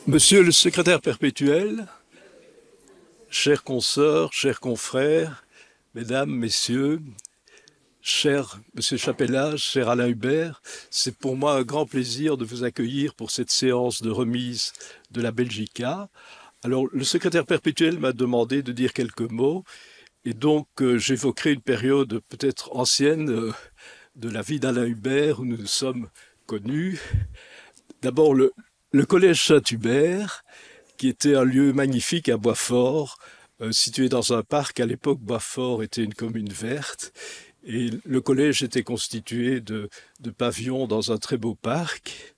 Monsieur le secrétaire perpétuel, chers consoeurs, chers confrères, mesdames, messieurs, cher Monsieur Chapelache, cher Alain Hubert, c'est pour moi un grand plaisir de vous accueillir pour cette séance de remise de la Belgica. Alors, le secrétaire perpétuel m'a demandé de dire quelques mots, et donc j'évoquerai une période peut-être ancienne de la vie d'Alain Hubert, où nous nous sommes connus. D'abord, le collège Saint-Hubert, qui était un lieu magnifique à Boitsfort, situé dans un parc. À l'époque, Boitsfort était une commune verte, et le collège était constitué de pavillons dans un très beau parc.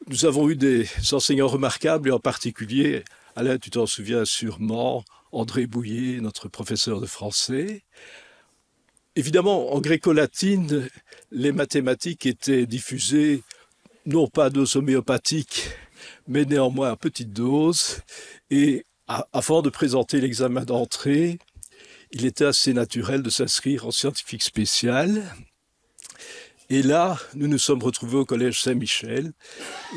Nous avons eu des enseignants remarquables, et en particulier, Alain, tu t'en souviens sûrement, André Bouillet, notre professeur de français. Évidemment, en gréco-latine, les mathématiques étaient diffusées, non pas à dose homéopathique, mais néanmoins à petite dose. Et avant de présenter l'examen d'entrée, il était assez naturel de s'inscrire en scientifique spécial. Et là, nous nous sommes retrouvés au collège Saint-Michel.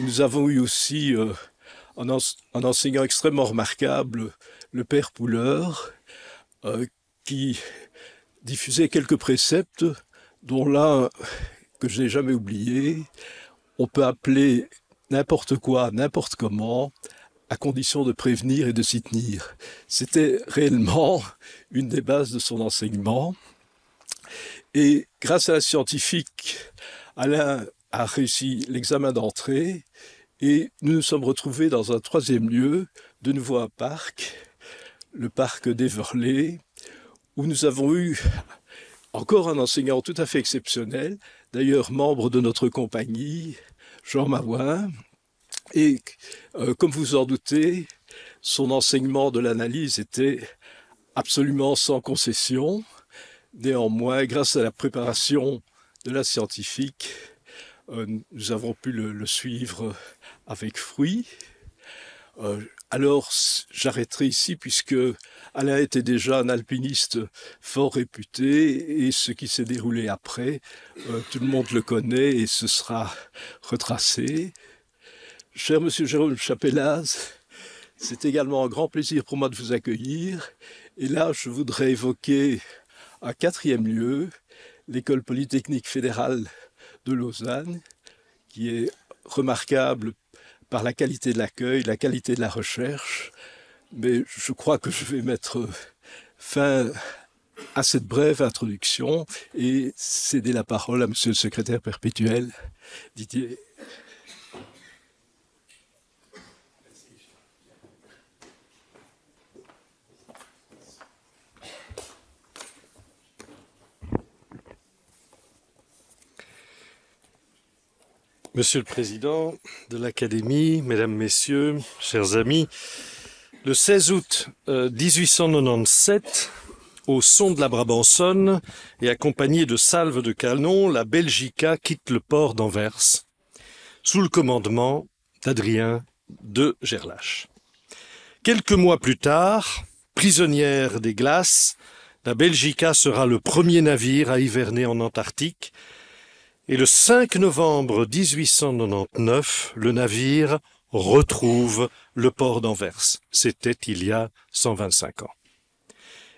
Nous avons eu aussi un enseignant extrêmement remarquable, le père Pouleur, qui diffusait quelques préceptes, dont l'un que je n'ai jamais oublié: on peut appeler n'importe quoi, n'importe comment, à condition de prévenir et de s'y tenir. C'était réellement une des bases de son enseignement. Et grâce à la scientifique, Alain a réussi l'examen d'entrée, et nous nous sommes retrouvés dans un troisième lieu, de nouveau un parc, le parc d'Everley, où nous avons eu encore un enseignant tout à fait exceptionnel, d'ailleurs membre de notre compagnie, Jean Maouin. Et comme vous en doutez, son enseignement de l'analyse était absolument sans concession. Néanmoins, grâce à la préparation de la scientifique, nous avons pu le suivre avec fruit. Alors, j'arrêterai ici, puisque Alain était déjà un alpiniste fort réputé, et ce qui s'est déroulé après, tout le monde le connaît et ce sera retracé. Cher Monsieur Jérôme Chapelaz, c'est également un grand plaisir pour moi de vous accueillir. Et là, je voudrais évoquer un quatrième lieu, l'École polytechnique fédérale de Lausanne, qui est remarquable par la qualité de l'accueil, la qualité de la recherche. Mais je crois que je vais mettre fin à cette brève introduction et céder la parole à Monsieur le secrétaire perpétuel, Didier. Monsieur le Président de l'Académie, Mesdames, Messieurs, chers amis, le 16 août 1897, au son de la Brabançonne et accompagné de salves de canon, la Belgica quitte le port d'Anvers, sous le commandement d'Adrien de Gerlache. Quelques mois plus tard, prisonnière des glaces, la Belgica sera le premier navire à hiverner en Antarctique. Et le 5 novembre 1899, le navire retrouve le port d'Anvers. C'était il y a 125 ans.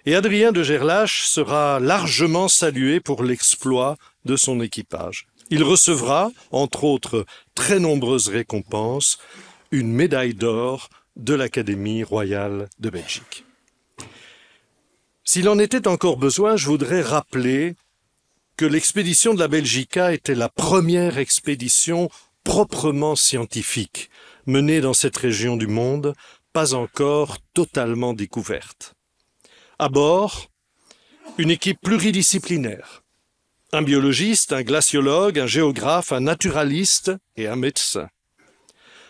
Et Adrien de Gerlache sera largement salué pour l'exploit de son équipage. Il recevra, entre autres très nombreuses récompenses, une médaille d'or de l'Académie royale de Belgique. S'il en était encore besoin, je voudrais rappeler que l'expédition de la Belgica était la première expédition proprement scientifique menée dans cette région du monde, pas encore totalement découverte. À bord, une équipe pluridisciplinaire, un biologiste, un glaciologue, un géographe, un naturaliste et un médecin,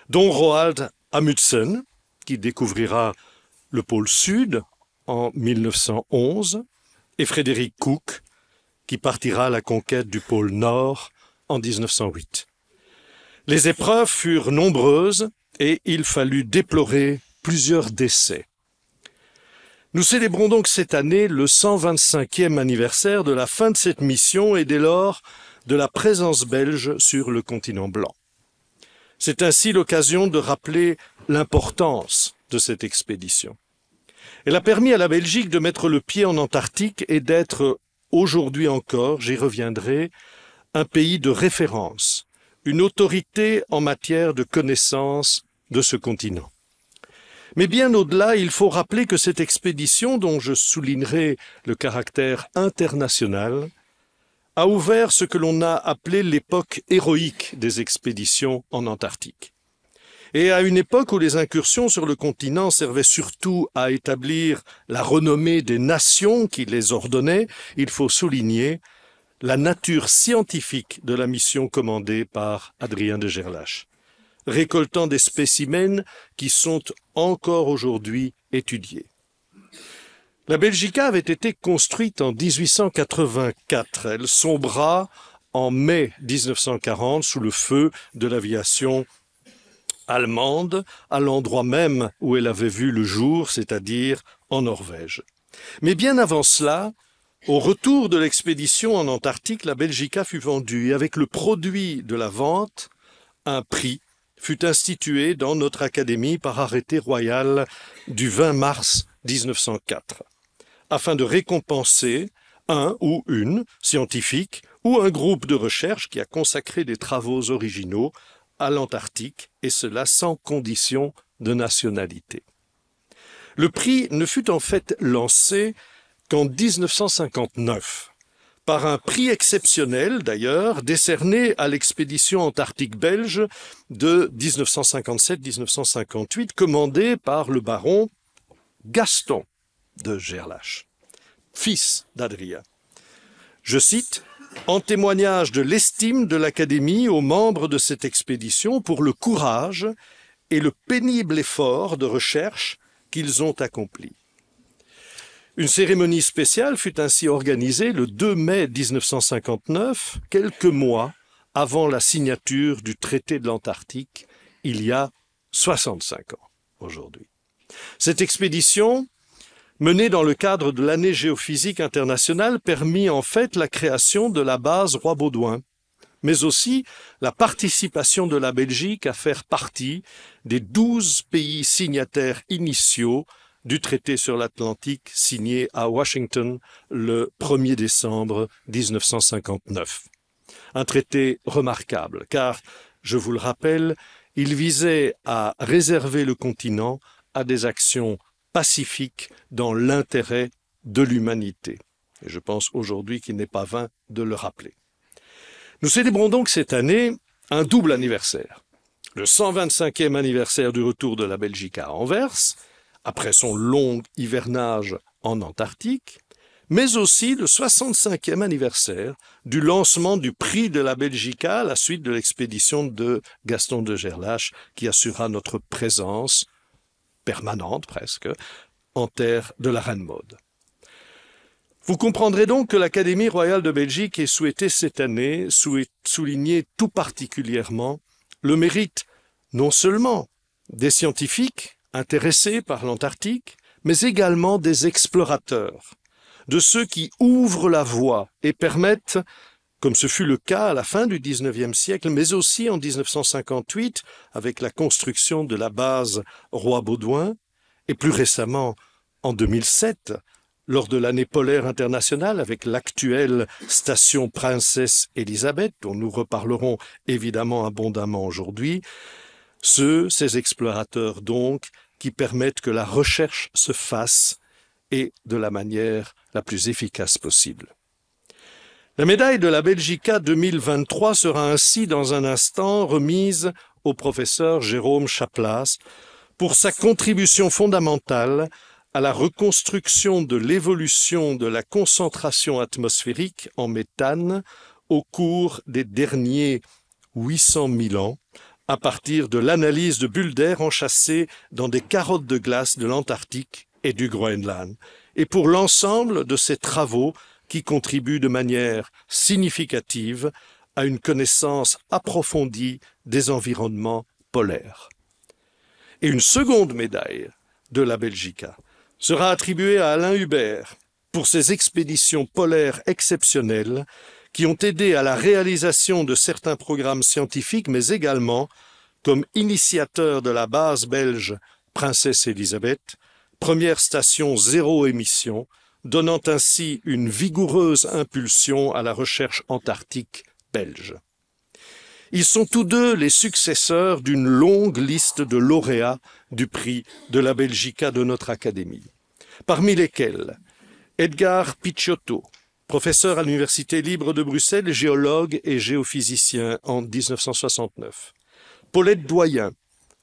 dont Roald Amundsen, qui découvrira le pôle Sud en 1911, et Frédéric Cook, qui partira à la conquête du pôle Nord en 1908. Les épreuves furent nombreuses et il fallut déplorer plusieurs décès. Nous célébrons donc cette année le 125e anniversaire de la fin de cette mission et dès lors de la présence belge sur le continent blanc. C'est ainsi l'occasion de rappeler l'importance de cette expédition. Elle a permis à la Belgique de mettre le pied en Antarctique et d'être, aujourd'hui encore, j'y reviendrai, un pays de référence, une autorité en matière de connaissance de ce continent. Mais bien au-delà, il faut rappeler que cette expédition, dont je soulignerai le caractère international, a ouvert ce que l'on a appelé l'époque héroïque des expéditions en Antarctique. Et à une époque où les incursions sur le continent servaient surtout à établir la renommée des nations qui les ordonnaient, il faut souligner la nature scientifique de la mission commandée par Adrien de Gerlache, récoltant des spécimens qui sont encore aujourd'hui étudiés. La Belgica avait été construite en 1884. Elle sombra en mai 1940 sous le feu de l'aviation allemande, à l'endroit même où elle avait vu le jour, c'est-à-dire en Norvège. Mais bien avant cela, au retour de l'expédition en Antarctique, la Belgica fut vendue et avec le produit de la vente, un prix fut institué dans notre académie par arrêté royal du 20 mars 1904, afin de récompenser un ou une scientifique ou un groupe de recherche qui a consacré des travaux originaux à l'Antarctique, et cela sans condition de nationalité. Le prix ne fut en fait lancé qu'en 1959, par un prix exceptionnel d'ailleurs, décerné à l'expédition antarctique belge de 1957-1958, commandé par le baron Gaston de Gerlache, fils d'Adrien. Je cite: en témoignage de l'estime de l'Académie aux membres de cette expédition pour le courage et le pénible effort de recherche qu'ils ont accompli. Une cérémonie spéciale fut ainsi organisée le 2 mai 1959, quelques mois avant la signature du traité de l'Antarctique, il y a 65 ans aujourd'hui. Cette expédition, menée dans le cadre de l'année géophysique internationale, permit en fait la création de la base Roi-Baudouin, mais aussi la participation de la Belgique à faire partie des 12 pays signataires initiaux du traité sur l'Atlantique signé à Washington le 1er décembre 1959. Un traité remarquable, car, je vous le rappelle, il visait à réserver le continent à des actions pacifique dans l'intérêt de l'humanité. Et je pense aujourd'hui qu'il n'est pas vain de le rappeler. Nous célébrons donc cette année un double anniversaire. Le 125e anniversaire du retour de la Belgique à Anvers, après son long hivernage en Antarctique, mais aussi le 65e anniversaire du lancement du prix de la Belgica à la suite de l'expédition de Gaston de Gerlache qui assura notre présence permanente presque, en terre de la Reine Maude. Vous comprendrez donc que l'Académie royale de Belgique ait souhaité cette année souligner tout particulièrement le mérite non seulement des scientifiques intéressés par l'Antarctique, mais également des explorateurs, de ceux qui ouvrent la voie et permettent, comme ce fut le cas à la fin du XIXe siècle, mais aussi en 1958, avec la construction de la base Roi-Baudouin, et plus récemment en 2007, lors de l'année polaire internationale, avec l'actuelle station Princesse Elisabeth, dont nous reparlerons évidemment abondamment aujourd'hui, ces explorateurs donc, qui permettent que la recherche se fasse et de la manière la plus efficace possible. La médaille de la Belgica 2023 sera ainsi dans un instant remise au professeur Jérôme Chaplas pour sa contribution fondamentale à la reconstruction de l'évolution de la concentration atmosphérique en méthane au cours des derniers 800 000 ans, à partir de l'analyse de bulles d'air enchâssées dans des carottes de glace de l'Antarctique et du Groenland, et pour l'ensemble de ces travaux qui contribuent de manière significative à une connaissance approfondie des environnements polaires. Et une seconde médaille de la Belgica sera attribuée à Alain Hubert pour ses expéditions polaires exceptionnelles qui ont aidé à la réalisation de certains programmes scientifiques, mais également comme initiateur de la base belge Princesse Elisabeth, première station zéro émission, donnant ainsi une vigoureuse impulsion à la recherche antarctique belge. Ils sont tous deux les successeurs d'une longue liste de lauréats du prix de la Belgica de notre Académie, parmi lesquels Edgar Picciotto, professeur à l'Université libre de Bruxelles, géologue et géophysicien en 1969. Paulette Doyen,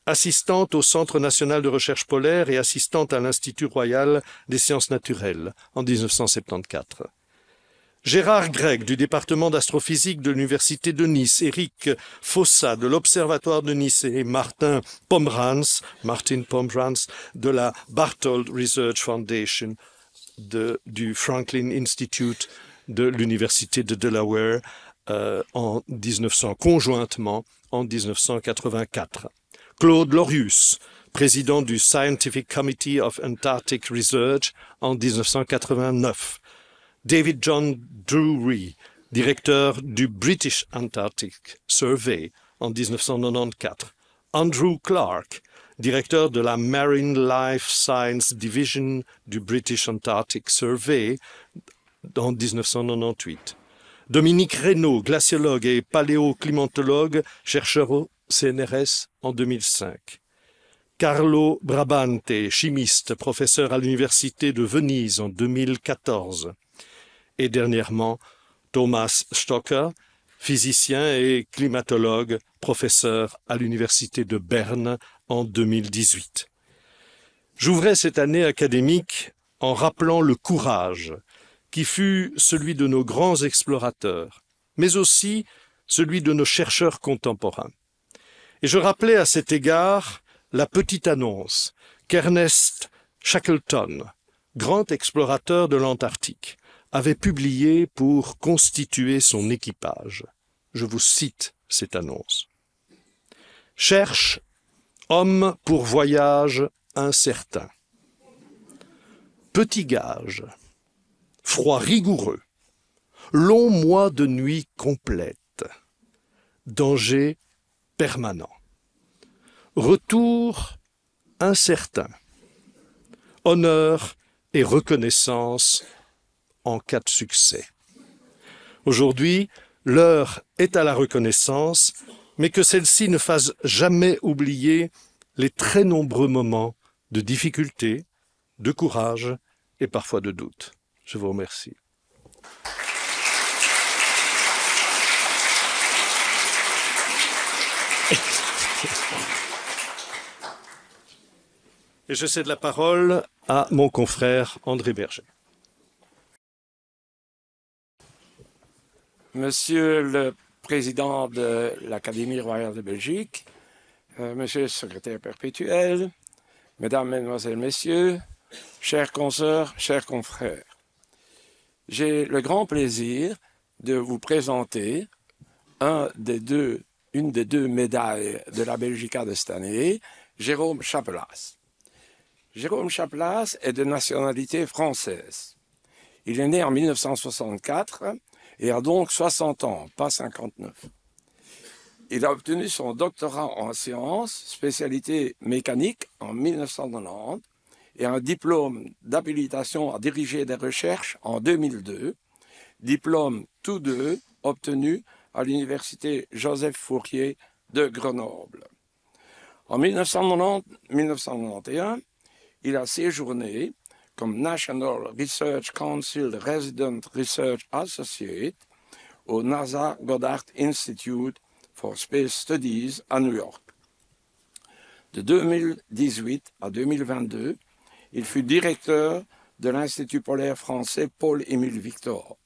assistante au Centre national de recherche polaire et assistante à l'Institut royal des sciences naturelles en 1974. Gérard Gregg du département d'astrophysique de l'Université de Nice, Éric Fossa de l'Observatoire de Nice et Martin Pomerans de la Barthold Research Foundation du Franklin Institute de l'Université de Delaware conjointement en 1984. Claude Lorius, président du Scientific Committee of Antarctic Research en 1989. David John Drury, directeur du British Antarctic Survey en 1994. Andrew Clark, directeur de la Marine Life Science Division du British Antarctic Survey en 1998. Dominique Reynaud, glaciologue et paléoclimatologue, chercheur au CNRS en 2005. Carlo Brabante, chimiste, professeur à l'Université de Venise en 2014. Et dernièrement, Thomas Stocker, physicien et climatologue, professeur à l'Université de Berne en 2018. J'ouvrais cette année académique en rappelant le courage qui fut celui de nos grands explorateurs, mais aussi celui de nos chercheurs contemporains. Et je rappelais à cet égard la petite annonce qu'Ernest Shackleton, grand explorateur de l'Antarctique, avait publiée pour constituer son équipage. Je vous cite cette annonce. « Cherche homme pour voyage incertain. Petit gage, froid rigoureux, long mois de nuit complète, danger permanent. Retour incertain, honneur et reconnaissance en cas de succès. Aujourd'hui, l'heure est à la reconnaissance, mais que celle-ci ne fasse jamais oublier les très nombreux moments de difficulté, de courage et parfois de doute. Je vous remercie. Et je cède la parole à mon confrère André Berger. Monsieur le Président de l'Académie royale de Belgique, Monsieur le Secrétaire perpétuel, Mesdames, Mesdemoiselles, Messieurs, chers consoeurs, chers confrères, j'ai le grand plaisir de vous présenter une des deux médailles de la Belgica de cette année, Jérôme Chapelasse. Jérôme Chapelasse est de nationalité française. Il est né en 1964 et a donc 60 ans, pas 59. Il a obtenu son doctorat en sciences, spécialité mécanique, en 1990 et un diplôme d'habilitation à diriger des recherches en 2002, diplôme tous deux obtenus à l'université Joseph Fourier de Grenoble. En 1990-1991, il a séjourné comme National Research Council Resident Research Associate au NASA Goddard Institute for Space Studies à New York. De 2018 à 2022, il fut directeur de l'Institut polaire français Paul-Émile Victor.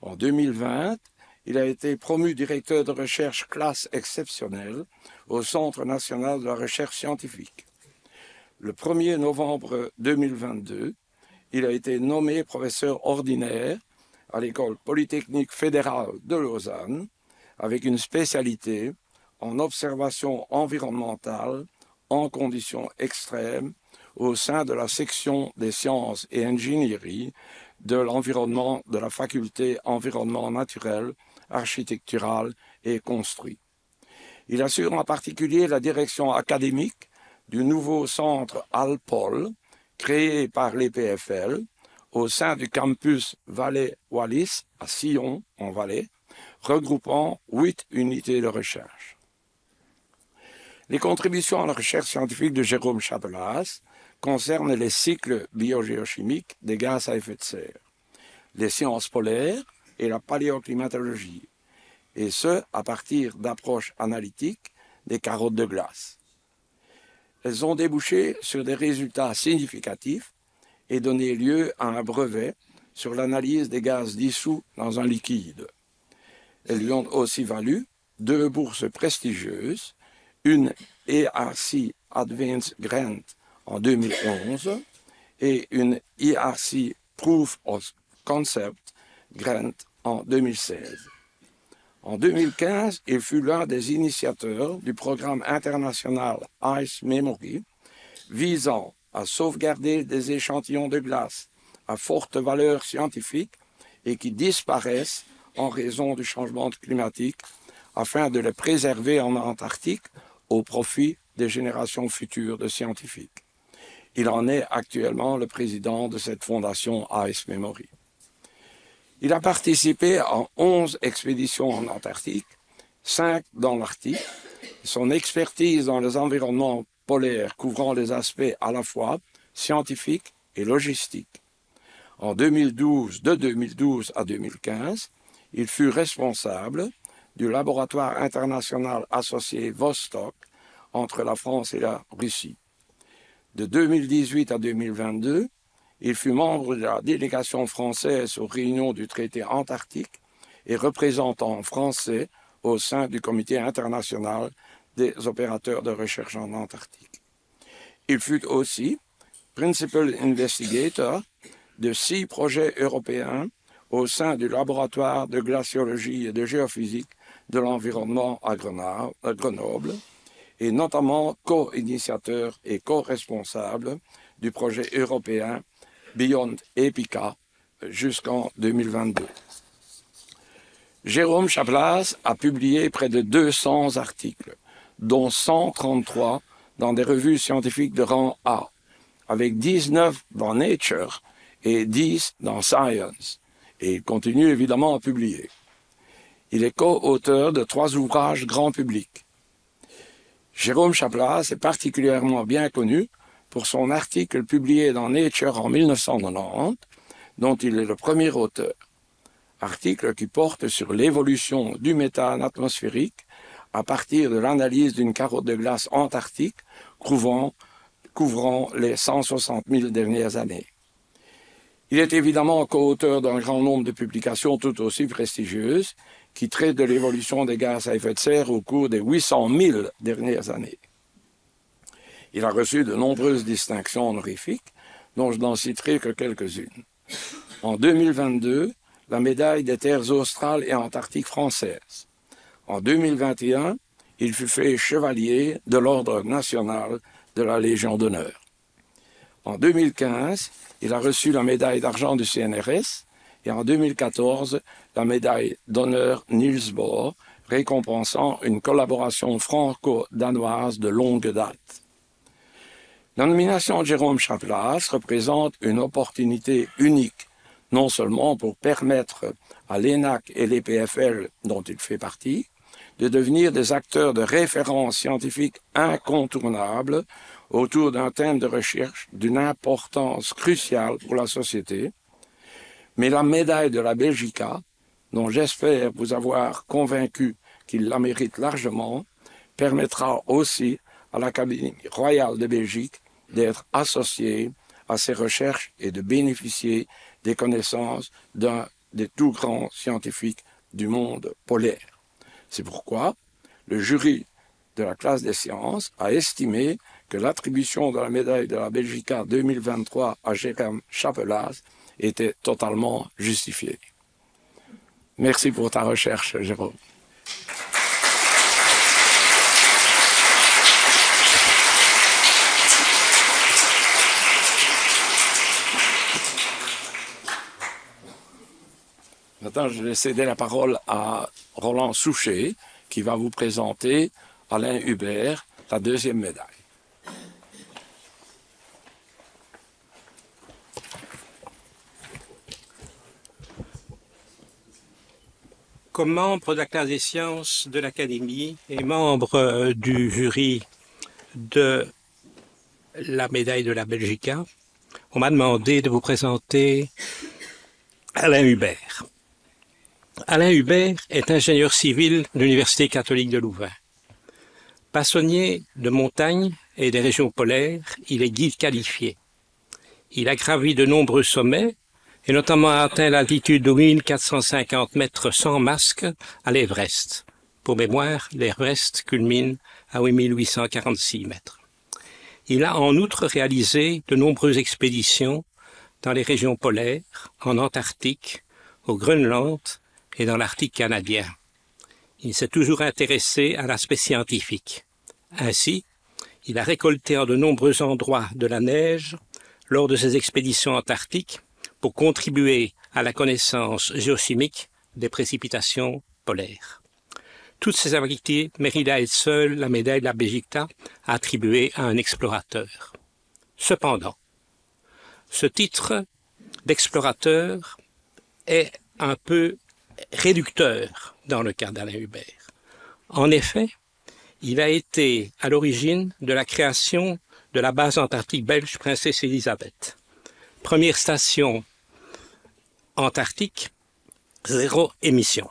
En 2020, il a été promu directeur de recherche classe exceptionnelle au Centre national de la recherche scientifique. Le 1er novembre 2022, il a été nommé professeur ordinaire à l'École polytechnique fédérale de Lausanne avec une spécialité en observation environnementale en conditions extrêmes au sein de la section des sciences et ingénierie de l'environnement de la faculté environnement naturel, architectural et construit. Il assure en particulier la direction académique du nouveau centre Alpol, créé par l'EPFL, au sein du campus Valais-Wallis à Sillon, en Valais, regroupant 8 unités de recherche. Les contributions à la recherche scientifique de Jérôme Chapelas concernent les cycles biogéochimiques des gaz à effet de serre, les sciences polaires et la paléoclimatologie, et ce, à partir d'approches analytiques des carottes de glace. Elles ont débouché sur des résultats significatifs et donné lieu à un brevet sur l'analyse des gaz dissous dans un liquide. Elles lui ont aussi valu 2 bourses prestigieuses, une ERC Advanced Grant en 2011 et une ERC Proof of Concept Grant en 2016. En 2015, il fut l'un des initiateurs du programme international Ice Memory, visant à sauvegarder des échantillons de glace à forte valeur scientifique et qui disparaissent en raison du changement climatique, afin de les préserver en Antarctique au profit des générations futures de scientifiques. Il en est actuellement le président de cette fondation Ice Memory. Il a participé à 11 expéditions en Antarctique, 5 dans l'Arctique. Son expertise dans les environnements polaires couvrant les aspects à la fois scientifiques et logistiques. En 2012, de 2012 à 2015, il fut responsable du laboratoire international associé Vostok entre la France et la Russie. De 2018 à 2022, il fut membre de la délégation française aux réunions du traité antarctique et représentant français au sein du comité international des opérateurs de recherche en Antarctique. Il fut aussi Principal Investigator de 6 projets européens au sein du laboratoire de glaciologie et de géophysique de l'environnement à Grenoble, et notamment co-initiateur et co-responsable du projet européen Beyond EPICA jusqu'en 2022. Jérôme Chapelas a publié près de 200 articles, dont 133 dans des revues scientifiques de rang A, avec 19 dans Nature et 10 dans Science, et il continue évidemment à publier. Il est co-auteur de 3 ouvrages grand public. Jérôme Chapelas est particulièrement bien connu pour son article publié dans Nature en 1990, dont il est le premier auteur. Article qui porte sur l'évolution du méthane atmosphérique à partir de l'analyse d'une carotte de glace antarctique couvrant les 160 000 dernières années. Il est évidemment co-auteur d'un grand nombre de publications tout aussi prestigieuses qui traitent de l'évolution des gaz à effet de serre au cours des 800 000 dernières années. Il a reçu de nombreuses distinctions honorifiques, dont je n'en citerai que quelques-unes. En 2022, la médaille des terres australes et antarctiques françaises. En 2021, il fut fait chevalier de l'Ordre national de la Légion d'honneur. En 2015, il a reçu la médaille d'argent du CNRS et en 2014, la médaille d'honneur Niels Bohr, récompensant une collaboration franco-danoise de longue date. La nomination de Jérôme Chapelas représente une opportunité unique, non seulement pour permettre à l'ENAC et l'EPFL, dont il fait partie, de devenir des acteurs de référence scientifique incontournables autour d'un thème de recherche d'une importance cruciale pour la société, mais la médaille de la Belgica, dont j'espère vous avoir convaincu qu'il la mérite largement, permettra aussi à l'Académie royale de Belgique d'être associée à ces recherches et de bénéficier des connaissances d'un des tout grands scientifiques du monde polaire. C'est pourquoi le jury de la classe des sciences a estimé que l'attribution de la médaille de la Belgica 2023 à Jérôme Chapelas était totalement justifiée. Merci pour ta recherche, Jérôme. Maintenant, je vais céder la parole à Roland Souchet, qui va vous présenter Alain Hubert la deuxième médaille. Comme membre de la classe des sciences de l'Académie et membre du jury de la médaille de la Belgica, on m'a demandé de vous présenter Alain Hubert. Alain Hubert est ingénieur civil de l'Université catholique de Louvain. Passionné de montagne et des régions polaires, il est guide qualifié. Il a gravi de nombreux sommets et notamment atteint l'altitude de 1450 mètres sans masque à l'Everest. Pour mémoire, l'Everest culmine à 8846 mètres. Il a en outre réalisé de nombreuses expéditions dans les régions polaires, en Antarctique, au Groenland et dans l'Arctique canadien. Il s'est toujours intéressé à l'aspect scientifique. Ainsi, il a récolté en de nombreux endroits de la neige lors de ses expéditions antarctiques pour contribuer à la connaissance géochimique des précipitations polaires. Toutes ces habiletés méritent à elle seule la médaille de la Belgica attribuée à un explorateur. Cependant, ce titre d'explorateur est un peu réducteur dans le cas d'Alain Hubert. En effet, il a été à l'origine de la création de la base antarctique belge Princesse Elisabeth. Première station antarctique, zéro émission.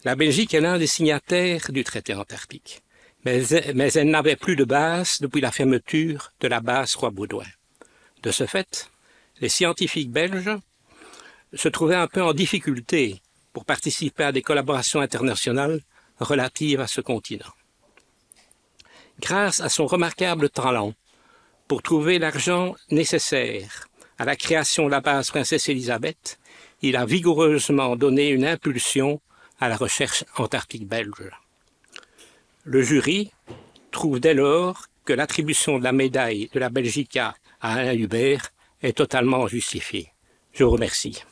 La Belgique est l'un des signataires du traité antarctique, mais elle n'avait plus de base depuis la fermeture de la base Roi-Baudouin. De ce fait, les scientifiques belges se trouvaient un peu en difficulté pour participer à des collaborations internationales relatives à ce continent. Grâce à son remarquable talent pour trouver l'argent nécessaire à la création de la base Princesse Elisabeth, il a vigoureusement donné une impulsion à la recherche antarctique belge. Le jury trouve dès lors que l'attribution de la médaille de la Belgica à Alain Hubert est totalement justifiée. Je vous remercie.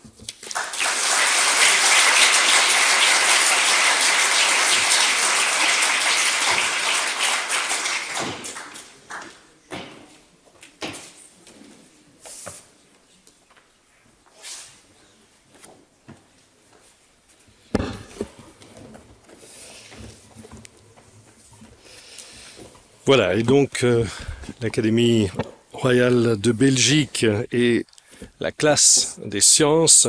Voilà, et donc l'Académie royale de Belgique et la classe des sciences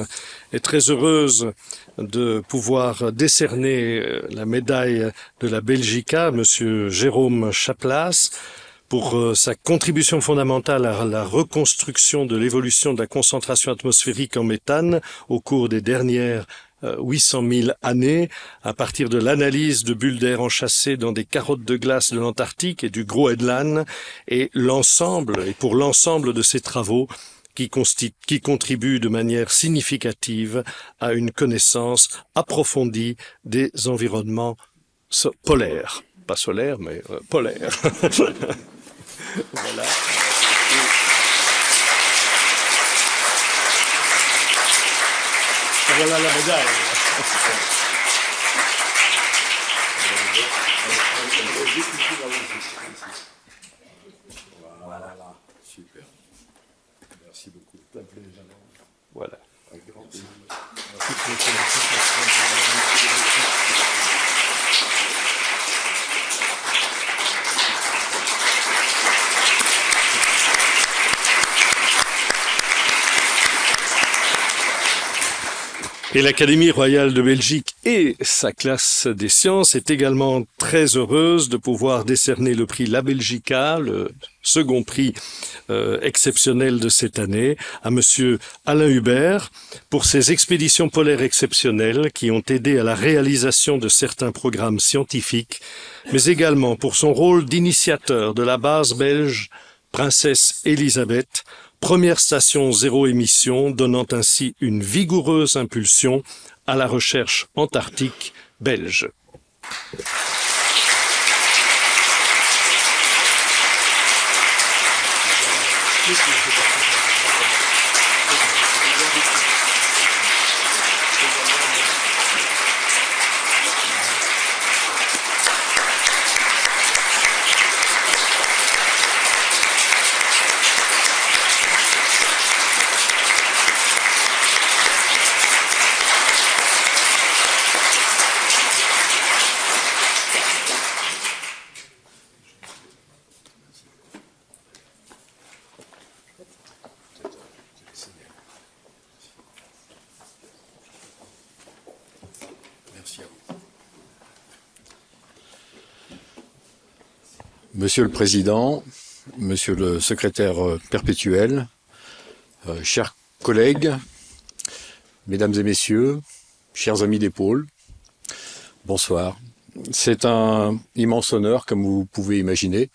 est très heureuse de pouvoir décerner la médaille de la Belgica à Monsieur Jérôme Chaplas pour sa contribution fondamentale à la reconstruction de l'évolution de la concentration atmosphérique en méthane au cours des dernières 800 000 années, à partir de l'analyse de bulles d'air enchâssées dans des carottes de glace de l'Antarctique et du Groenland, et pour l'ensemble de ces travaux qui contribuent de manière significative à une connaissance approfondie des environnements polaires. Pas solaires, mais polaires. Voilà. Voilà la médaille. Voilà, super. Merci beaucoup. Voilà. Et l'Académie royale de Belgique et sa classe des sciences est également très heureuse de pouvoir décerner le prix La Belgica, le second prix exceptionnel de cette année, à Monsieur Alain Hubert pour ses expéditions polaires exceptionnelles qui ont aidé à la réalisation de certains programmes scientifiques, mais également pour son rôle d'initiateur de la base belge Princesse Elisabeth, première station zéro émission, donnant ainsi une vigoureuse impulsion à la recherche antarctique belge. Monsieur le Président, Monsieur le Secrétaire perpétuel, chers collègues, Mesdames et Messieurs, chers amis d'épaule, bonsoir. C'est un immense honneur, comme vous pouvez imaginer,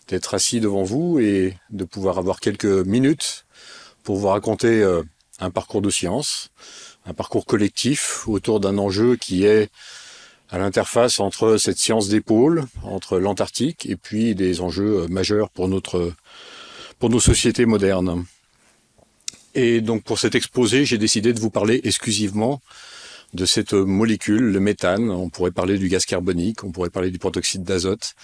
d'être assis devant vous et de pouvoir avoir quelques minutes pour vous raconter un parcours de science, un parcours collectif autour d'un enjeu qui est à l'interface entre cette science d'épaule, entre l'Antarctique et puis des enjeux majeurs pour nos sociétés modernes. Et donc pour cet exposé, j'ai décidé de vous parler exclusivement de cette molécule, le méthane. On pourrait parler du gaz carbonique, on pourrait parler du protoxyde d'azote,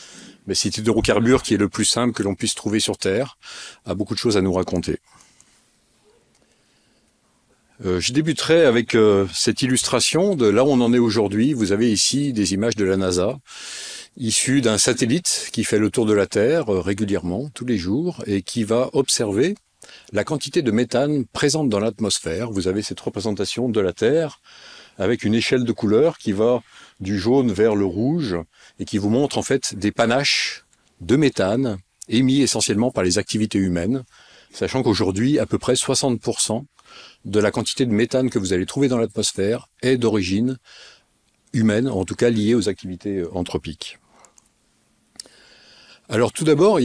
mais cet hydrocarbure qui est le plus simple que l'on puisse trouver sur Terre a beaucoup de choses à nous raconter. Je débuterai avec cette illustration de là où on en est aujourd'hui. Vous avez ici des images de la NASA, issues d'un satellite qui fait le tour de la Terre régulièrement, tous les jours, et qui va observer la quantité de méthane présente dans l'atmosphère. Vous avez cette représentation de la Terre avec une échelle de couleurs qui va du jaune vers le rouge et qui vous montre en fait des panaches de méthane émis essentiellement par les activités humaines, sachant qu'aujourd'hui à peu près 60% de la quantité de méthane que vous allez trouver dans l'atmosphère est d'origine humaine, en tout cas liée aux activités anthropiques. Alors tout d'abord,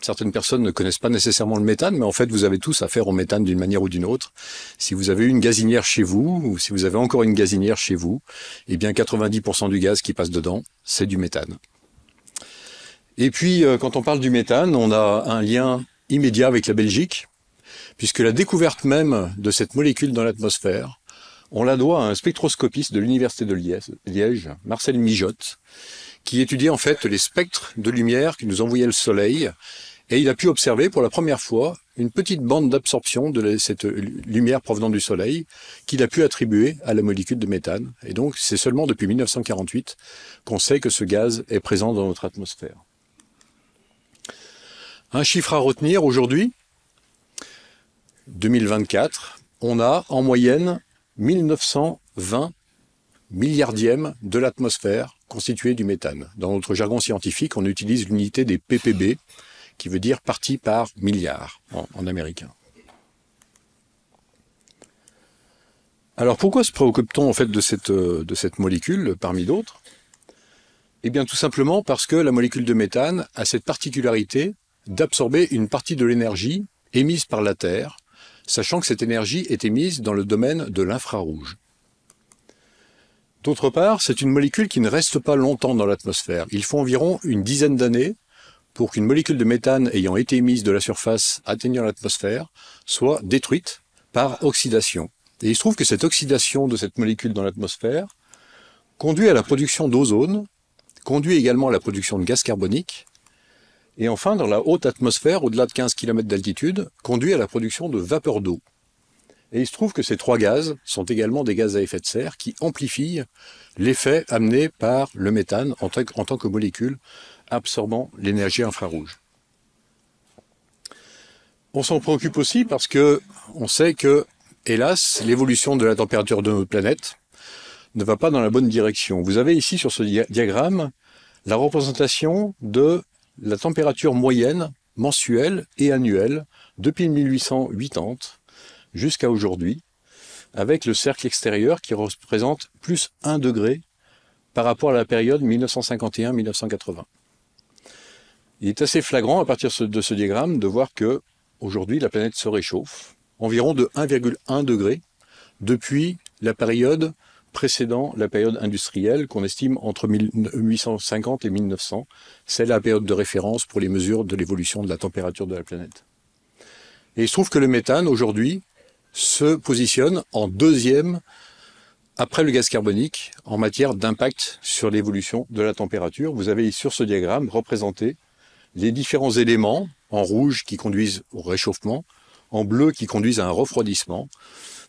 certaines personnes ne connaissent pas nécessairement le méthane, mais en fait vous avez tous affaire au méthane d'une manière ou d'une autre. Si vous avez une gazinière chez vous, ou si vous avez encore une gazinière chez vous, eh bien 90% du gaz qui passe dedans, c'est du méthane. Et puis quand on parle du méthane, on a un lien immédiat avec la Belgique, puisque la découverte même de cette molécule dans l'atmosphère, on la doit à un spectroscopiste de l'université de Liège, Marcel Mijotte, qui étudiait en fait les spectres de lumière que nous envoyait le Soleil, et il a pu observer pour la première fois une petite bande d'absorption de cette lumière provenant du Soleil qu'il a pu attribuer à la molécule de méthane. Et donc c'est seulement depuis 1948 qu'on sait que ce gaz est présent dans notre atmosphère. Un chiffre à retenir aujourd'hui, 2024, on a en moyenne 1920 milliardièmes de l'atmosphère constituée du méthane. Dans notre jargon scientifique, on utilise l'unité des ppb, qui veut dire partie par milliard en américain. Alors pourquoi se préoccupe-t-on en fait de cette molécule parmi d'autres? Eh bien tout simplement parce que la molécule de méthane a cette particularité d'absorber une partie de l'énergie émise par la Terre, sachant que cette énergie est émise dans le domaine de l'infrarouge. D'autre part, c'est une molécule qui ne reste pas longtemps dans l'atmosphère. Il faut environ une dizaine d'années pour qu'une molécule de méthane ayant été émise de la surface atteignant l'atmosphère soit détruite par oxydation. Et il se trouve que cette oxydation de cette molécule dans l'atmosphère conduit à la production d'ozone, conduit également à la production de gaz carbonique, et enfin, dans la haute atmosphère, au-delà de 15 km d'altitude, conduit à la production de vapeur d'eau. Et il se trouve que ces trois gaz sont également des gaz à effet de serre qui amplifient l'effet amené par le méthane en tant que molécule absorbant l'énergie infrarouge. On s'en préoccupe aussi parce que on sait que, hélas, l'évolution de la température de notre planète ne va pas dans la bonne direction. Vous avez ici sur ce diagramme la représentation de la température moyenne mensuelle et annuelle depuis 1880 jusqu'à aujourd'hui, avec le cercle extérieur qui représente plus 1 degré par rapport à la période 1951-1980. Il est assez flagrant à partir de ce diagramme de voir que aujourd'hui la planète se réchauffe environ de 1,1 degré depuis la période précédant la période industrielle qu'on estime entre 1850 et 1900. C'est la période de référence pour les mesures de l'évolution de la température de la planète. Et il se trouve que le méthane, aujourd'hui, se positionne en deuxième, après le gaz carbonique, en matière d'impact sur l'évolution de la température. Vous avez sur ce diagramme représenté les différents éléments, en rouge qui conduisent au réchauffement, en bleu qui conduisent à un refroidissement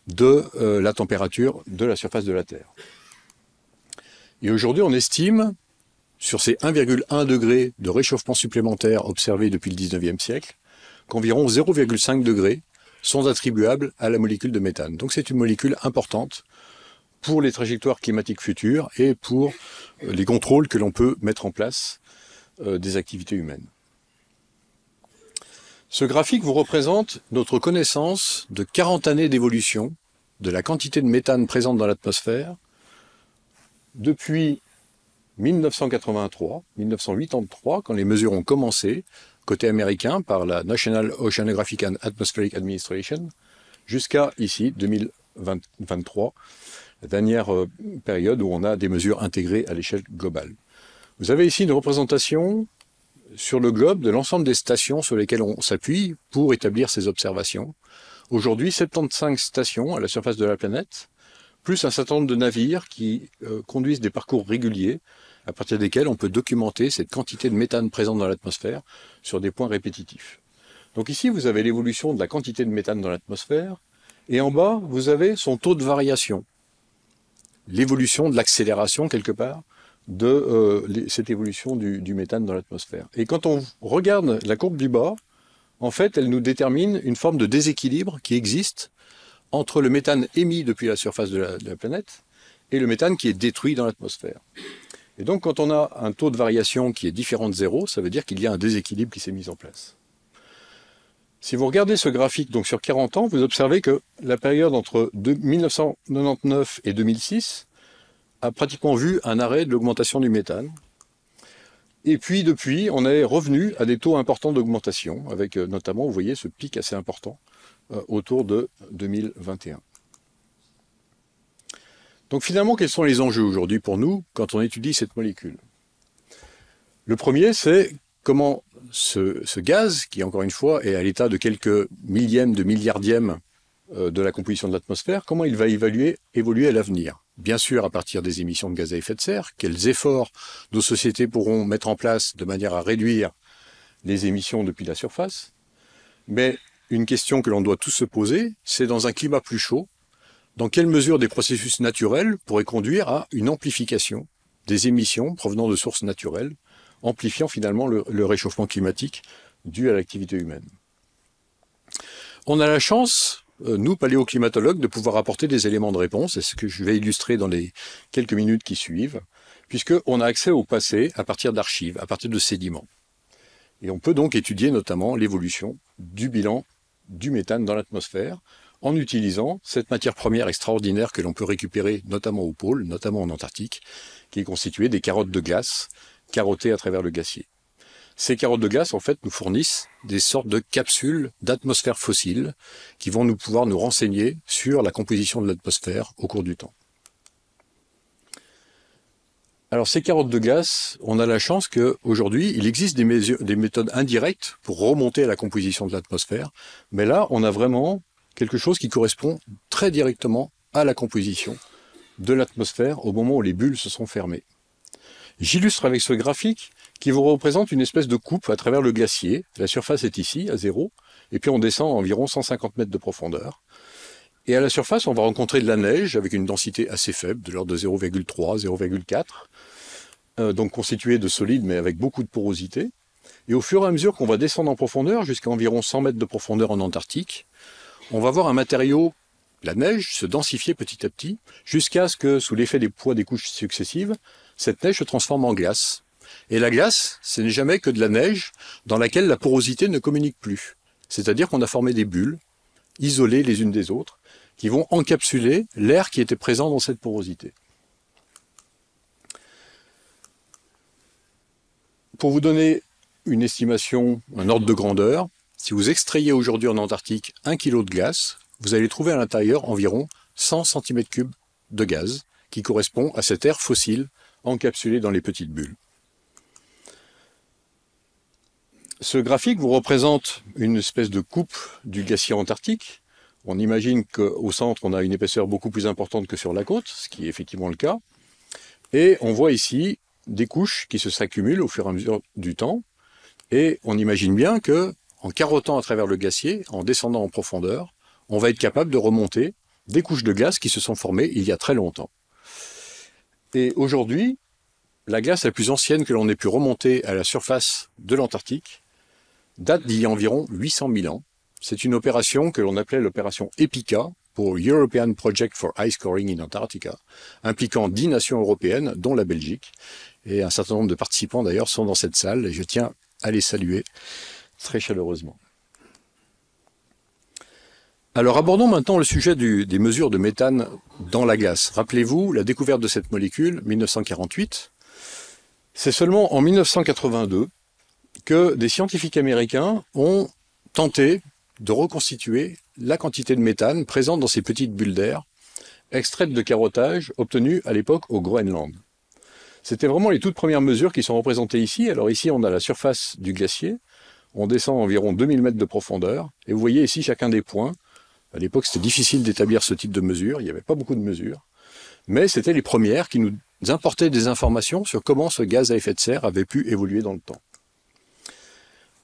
de la température de la surface de la Terre. Et aujourd'hui, on estime, sur ces 1,1 degré de réchauffement supplémentaire observés depuis le 19e siècle, qu'environ 0,5 degrés sont attribuables à la molécule de méthane. Donc c'est une molécule importante pour les trajectoires climatiques futures et pour les contrôles que l'on peut mettre en place des activités humaines. Ce graphique vous représente notre connaissance de 40 années d'évolution de la quantité de méthane présente dans l'atmosphère depuis 1983, quand les mesures ont commencé, côté américain, par la National Oceanographic and Atmospheric Administration, jusqu'à ici, 2023, la dernière période où on a des mesures intégrées à l'échelle globale. Vous avez ici une représentation sur le globe de l'ensemble des stations sur lesquelles on s'appuie pour établir ces observations. Aujourd'hui, 75 stations à la surface de la planète, plus un certain nombre de navires qui conduisent des parcours réguliers, à partir desquels on peut documenter cette quantité de méthane présente dans l'atmosphère sur des points répétitifs. Donc ici, vous avez l'évolution de la quantité de méthane dans l'atmosphère, et en bas, vous avez son taux de variation, l'évolution de l'accélération, quelque part, de cette évolution du méthane dans l'atmosphère. Et quand on regarde la courbe du bas, en fait, elle nous détermine une forme de déséquilibre qui existe entre le méthane émis depuis la surface de la planète et le méthane qui est détruit dans l'atmosphère. Et donc, quand on a un taux de variation qui est différent de zéro, ça veut dire qu'il y a un déséquilibre qui s'est mis en place. Si vous regardez ce graphique donc sur 40 ans, vous observez que la période entre 1999 et 2006 a pratiquement vu un arrêt de l'augmentation du méthane. Et puis depuis, on est revenu à des taux importants d'augmentation, avec notamment, vous voyez, ce pic assez important autour de 2021. Donc finalement, quels sont les enjeux aujourd'hui pour nous quand on étudie cette molécule? Le premier, c'est comment ce gaz, qui encore une fois est à l'état de quelques millièmes de milliardièmes de la composition de l'atmosphère, comment il va évoluer à l'avenir. Bien sûr, à partir des émissions de gaz à effet de serre, quels efforts nos sociétés pourront mettre en place de manière à réduire les émissions depuis la surface. Mais une question que l'on doit tous se poser, c'est dans un climat plus chaud, dans quelle mesure des processus naturels pourraient conduire à une amplification des émissions provenant de sources naturelles, amplifiant finalement le réchauffement climatique dû à l'activité humaine. On a la chance, nous, paléoclimatologues, de pouvoir apporter des éléments de réponse, et ce que je vais illustrer dans les quelques minutes qui suivent, puisqu'on a accès au passé à partir d'archives, à partir de sédiments. Et on peut donc étudier notamment l'évolution du bilan du méthane dans l'atmosphère, en utilisant cette matière première extraordinaire que l'on peut récupérer notamment au pôle, notamment en Antarctique, qui est constituée des carottes de glace carottées à travers le glacier. Ces carottes de glace, en fait, nous fournissent des sortes de capsules d'atmosphère fossile qui vont pouvoir nous renseigner sur la composition de l'atmosphère au cours du temps. Alors, ces carottes de glace, on a la chance qu'aujourd'hui, il existe des méthodes indirectes pour remonter à la composition de l'atmosphère, mais là, on a vraiment quelque chose qui correspond très directement à la composition de l'atmosphère au moment où les bulles se sont fermées. J'illustre avec ce graphique qui vous représente une espèce de coupe à travers le glacier. La surface est ici, à 0, et puis on descend à environ 150 mètres de profondeur. Et à la surface, on va rencontrer de la neige avec une densité assez faible, de l'ordre de 0,3, 0,4, donc constituée de solides mais avec beaucoup de porosité. Et au fur et à mesure qu'on va descendre en profondeur, jusqu'à environ 100 mètres de profondeur en Antarctique, on va voir un matériau, la neige, se densifier petit à petit, jusqu'à ce que, sous l'effet des poids des couches successives, cette neige se transforme en glace. Et la glace, ce n'est jamais que de la neige dans laquelle la porosité ne communique plus. C'est-à-dire qu'on a formé des bulles, isolées les unes des autres, qui vont encapsuler l'air qui était présent dans cette porosité. Pour vous donner une estimation, un ordre de grandeur, si vous extrayez aujourd'hui en Antarctique 1 kg de glace, vous allez trouver à l'intérieur environ 100 cm3 de gaz, qui correspond à cet air fossile encapsulé dans les petites bulles. Ce graphique vous représente une espèce de coupe du glacier antarctique. On imagine qu'au centre, on a une épaisseur beaucoup plus importante que sur la côte, ce qui est effectivement le cas. Et on voit ici des couches qui s'accumulent au fur et à mesure du temps. Et on imagine bien que, en carottant à travers le glacier, en descendant en profondeur, on va être capable de remonter des couches de glace qui se sont formées il y a très longtemps. Et aujourd'hui, la glace la plus ancienne que l'on ait pu remonter à la surface de l'Antarctique date d'il y a environ 800 000 ans. C'est une opération que l'on appelait l'opération EPICA, pour European Project for Ice Coring in Antarctica, impliquant 10 nations européennes, dont la Belgique. Et un certain nombre de participants d'ailleurs sont dans cette salle et je tiens à les saluer très chaleureusement. Alors abordons maintenant le sujet des mesures de méthane dans la glace. Rappelez-vous la découverte de cette molécule, 1948. C'est seulement en 1982 que des scientifiques américains ont tenté de reconstituer la quantité de méthane présente dans ces petites bulles d'air, extraites de carottage obtenues à l'époque au Groenland. C'était vraiment les toutes premières mesures qui sont représentées ici. Alors ici, on a la surface du glacier. On descend à environ 2000 mètres de profondeur. Et vous voyez ici chacun des points. À l'époque, c'était difficile d'établir ce type de mesures. Il n'y avait pas beaucoup de mesures. Mais c'était les premières qui nous apportaient des informations sur comment ce gaz à effet de serre avait pu évoluer dans le temps.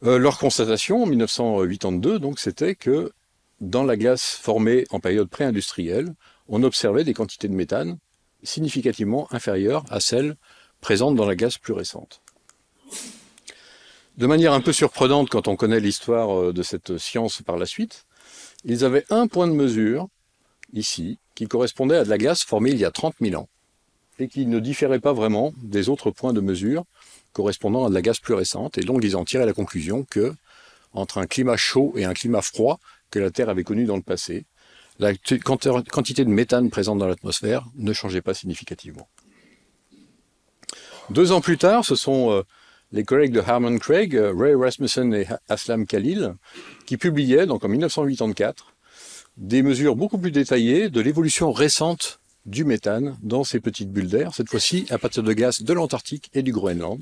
Leur constatation en 1982, donc, c'était que dans la glace formée en période pré-industrielle, on observait des quantités de méthane significativement inférieures à celles présentes dans la glace plus récente. De manière un peu surprenante quand on connaît l'histoire de cette science par la suite, ils avaient un point de mesure, ici, qui correspondait à de la glace formée il y a 30 000 ans, et qui ne différait pas vraiment des autres points de mesure correspondant à de la glace plus récente, et donc ils en tiraient la conclusion que, entre un climat chaud et un climat froid que la Terre avait connu dans le passé, la quantité de méthane présente dans l'atmosphère ne changeait pas significativement. 2 ans plus tard, ce sont les collègues de Harman Craig, Ray Rasmussen et Aslam Khalil, qui publiaient, donc en 1984, des mesures beaucoup plus détaillées de l'évolution récente du méthane dans ces petites bulles d'air, cette fois-ci à partir de glace de l'Antarctique et du Groenland,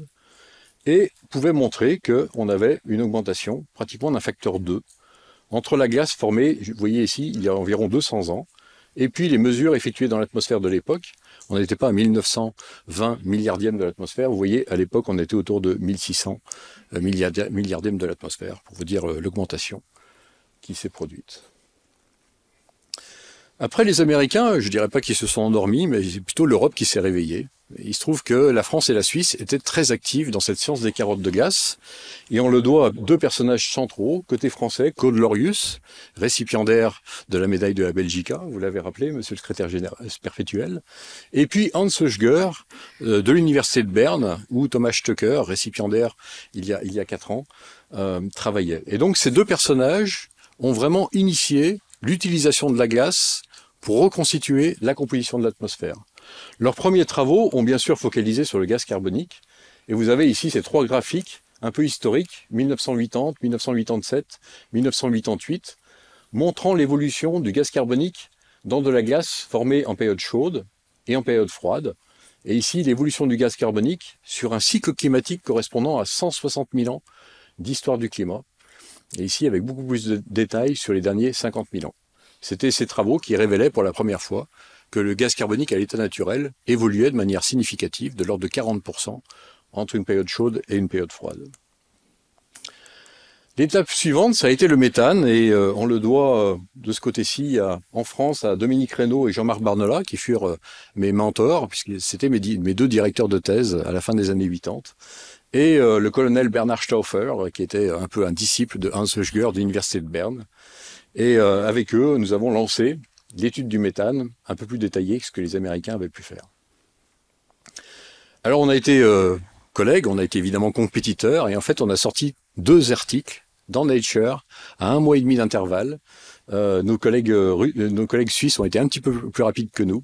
et pouvaient montrer qu'on avait une augmentation pratiquement d'un facteur 2 entre la glace formée, vous voyez ici, il y a environ 200 ans, et puis les mesures effectuées dans l'atmosphère de l'époque. On n'était pas à 1920 milliardièmes de l'atmosphère, vous voyez, à l'époque on était autour de 1600 milliardièmes de l'atmosphère, pour vous dire l'augmentation qui s'est produite. Après les Américains, je ne dirais pas qu'ils se sont endormis, mais c'est plutôt l'Europe qui s'est réveillée. Il se trouve que la France et la Suisse étaient très actives dans cette science des carottes de glace, et on le doit à 2 personnages centraux. Côté français, Claude Lorius, récipiendaire de la médaille de la Belgica, vous l'avez rappelé, monsieur le secrétaire général perpétuel, et puis Hans Hösger, de l'université de Berne, où Thomas Stöcker, récipiendaire il y a 4 ans, travaillait. Et donc ces 2 personnages ont vraiment initié l'utilisation de la glace pour reconstituer la composition de l'atmosphère. Leurs premiers travaux ont bien sûr focalisé sur le gaz carbonique, et vous avez ici ces 3 graphiques un peu historiques, 1980, 1987, 1988, montrant l'évolution du gaz carbonique dans de la glace formée en période chaude et en période froide, et ici l'évolution du gaz carbonique sur un cycle climatique correspondant à 160 000 ans d'histoire du climat, et ici avec beaucoup plus de détails sur les derniers 50 000 ans. C'était ces travaux qui révélaient pour la première fois que le gaz carbonique à l'état naturel évoluait de manière significative, de l'ordre de 40%, entre une période chaude et une période froide. L'étape suivante, ça a été le méthane, et on le doit de ce côté-ci en France à Dominique Reynaud et Jean-Marc Barnola, qui furent mes mentors, puisque c'était mes 2 directeurs de thèse à la fin des années 80, et le colonel Bernard Stauffer, qui était un peu un disciple de Hans Hösger de l'université de Berne. Et avec eux, nous avons lancé l'étude du méthane, un peu plus détaillée que ce que les Américains avaient pu faire. Alors on a été collègues, on a été évidemment compétiteurs, et en fait on a sorti 2 articles dans Nature à 1 mois et demi d'intervalle. Nos collègues suisses ont été un petit peu plus rapides que nous.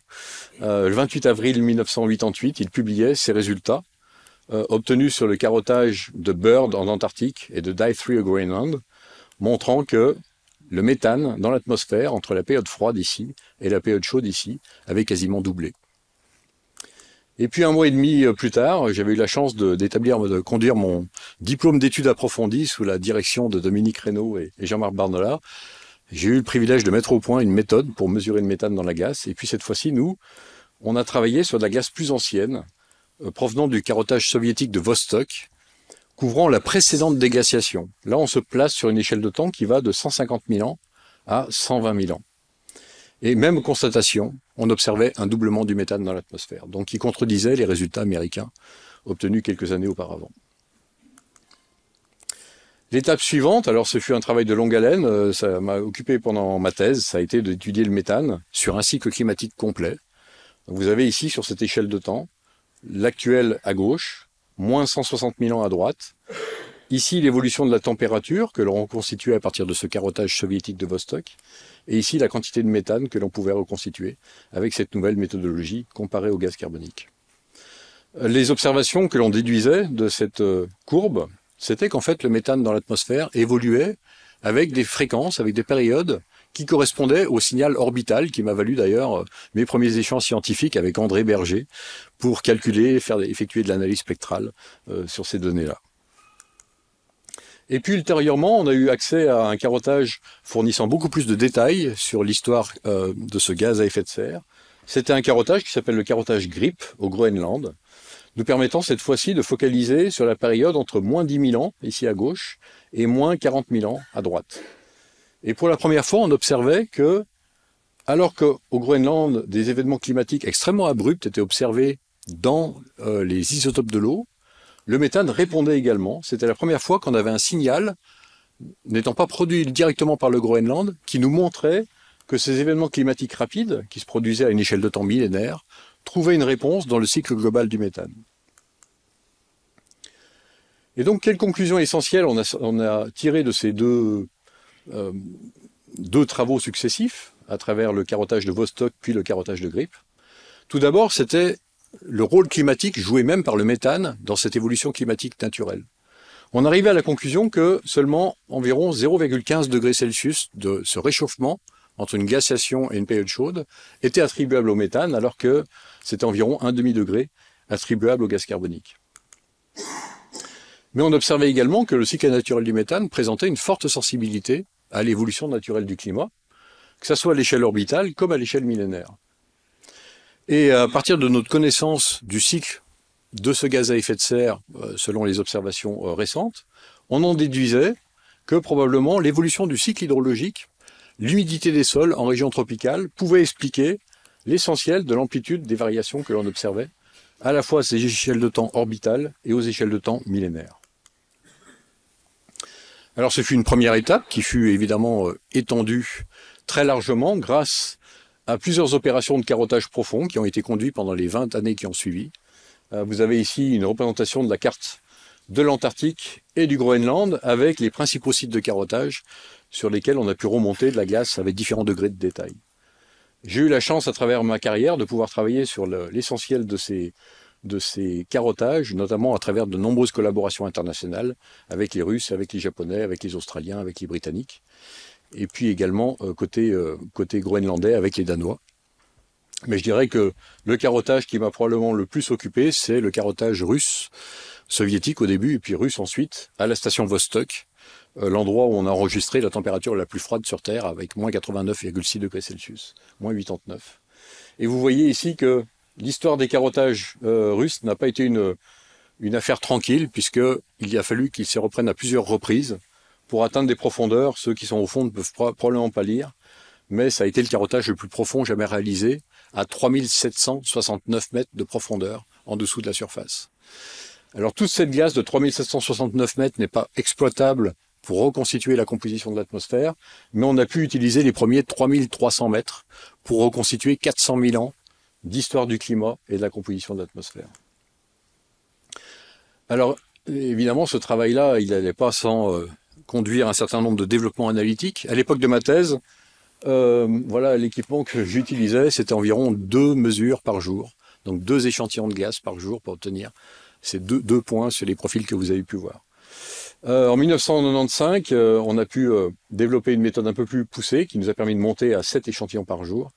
Le 28 avril 1988, ils publiaient ces résultats obtenus sur le carottage de Bird en Antarctique et de Dive 3 au Groenland, montrant que le méthane dans l'atmosphère, entre la période froide ici et la période chaude ici, avait quasiment doublé. Et puis 1 mois et demi plus tard, j'avais eu la chance de conduire mon diplôme d'études approfondies sous la direction de Dominique Reynaud et Jean-Marc Barnola. J'ai eu le privilège de mettre au point une méthode pour mesurer le méthane dans la glace. Et puis cette fois-ci, nous, on a travaillé sur de la glace plus ancienne, provenant du carottage soviétique de Vostok, couvrant la précédente déglaciation. Là, on se place sur une échelle de temps qui va de 150 000 ans à 120 000 ans. Et même constatation, on observait un doublement du méthane dans l'atmosphère, donc qui contredisait les résultats américains obtenus quelques années auparavant. L'étape suivante, alors ce fut un travail de longue haleine, ça m'a occupé pendant ma thèse, ça a été d'étudier le méthane sur un cycle climatique complet. Donc vous avez ici, sur cette échelle de temps, l'actuel à gauche, moins 160 000 ans à droite. Ici, l'évolution de la température que l'on reconstituait à partir de ce carottage soviétique de Vostok. Et ici, la quantité de méthane que l'on pouvait reconstituer avec cette nouvelle méthodologie comparée au gaz carbonique. Les observations que l'on déduisait de cette courbe, c'était qu'en fait, le méthane dans l'atmosphère évoluait avec des fréquences, avec des périodes qui correspondaient au signal orbital, qui m'a valu d'ailleurs mes premiers échanges scientifiques avec André Berger pour calculer, effectuer de l'analyse spectrale sur ces données-là. Et puis ultérieurement, on a eu accès à un carottage fournissant beaucoup plus de détails sur l'histoire de ce gaz à effet de serre. C'était un carottage qui s'appelle le carottage GRIP au Groenland, nous permettant cette fois-ci de focaliser sur la période entre moins 10 000 ans, ici à gauche, et moins 40 000 ans à droite. Et pour la première fois, on observait que, alors qu'au Groenland, des événements climatiques extrêmement abrupts étaient observés dans les isotopes de l'eau, le méthane répondait également. C'était la première fois qu'on avait un signal, n'étant pas produit directement par le Groenland, qui nous montrait que ces événements climatiques rapides, qui se produisaient à une échelle de temps millénaire, trouvaient une réponse dans le cycle global du méthane. Et donc, quelle conclusion essentielle on a tiré de ces deux travaux successifs, à travers le carottage de Vostok puis le carottage de GRIP? Tout d'abord, c'était le rôle climatique joué même par le méthane dans cette évolution climatique naturelle. On arrivait à la conclusion que seulement environ 0,15 degrés Celsius de ce réchauffement entre une glaciation et une période chaude était attribuable au méthane, alors que c'était environ un demi-degré attribuable au gaz carbonique. Mais on observait également que le cycle naturel du méthane présentait une forte sensibilité à l'évolution naturelle du climat, que ce soit à l'échelle orbitale comme à l'échelle millénaire. Et à partir de notre connaissance du cycle de ce gaz à effet de serre, selon les observations récentes, on en déduisait que probablement l'évolution du cycle hydrologique, l'humidité des sols en région tropicale, pouvait expliquer l'essentiel de l'amplitude des variations que l'on observait, à la fois à ces échelles de temps orbitales et aux échelles de temps millénaires. Alors ce fut une première étape qui fut évidemment étendue très largement grâce à plusieurs opérations de carottage profond qui ont été conduites pendant les 20 années qui ont suivi. Vous avez ici une représentation de la carte de l'Antarctique et du Groenland avec les principaux sites de carottage sur lesquels on a pu remonter de la glace avec différents degrés de détail. J'ai eu la chance à travers ma carrière de pouvoir travailler sur l'essentiel de ces carottages, notamment à travers de nombreuses collaborations internationales avec les Russes, avec les Japonais, avec les Australiens, avec les Britanniques. Et puis également côté groenlandais avec les Danois. Mais je dirais que le carottage qui m'a probablement le plus occupé, c'est le carottage russe, soviétique au début, et puis russe ensuite, à la station Vostok, l'endroit où on a enregistré la température la plus froide sur Terre, avec moins 89,6 degrés Celsius, moins 89. Et vous voyez ici que l'histoire des carottages russes n'a pas été une affaire tranquille, puisqu'il a fallu qu'ils se reprennent à plusieurs reprises, pour atteindre des profondeurs. Ceux qui sont au fond ne peuvent probablement pas lire, mais ça a été le carottage le plus profond jamais réalisé, à 3769 mètres de profondeur en dessous de la surface. Alors toute cette glace de 3769 mètres n'est pas exploitable pour reconstituer la composition de l'atmosphère, mais on a pu utiliser les premiers 3300 mètres pour reconstituer 400 000 ans d'histoire du climat et de la composition de l'atmosphère. Alors évidemment, ce travail-là, il n'allait pas sans conduire un certain nombre de développements analytiques. À l'époque de ma thèse, voilà, l'équipement que j'utilisais, c'était environ 2 mesures par jour, donc 2 échantillons de glace par jour pour obtenir ces deux points sur les profils que vous avez pu voir. En 1995, on a pu développer une méthode un peu plus poussée qui nous a permis de monter à 7 échantillons par jour.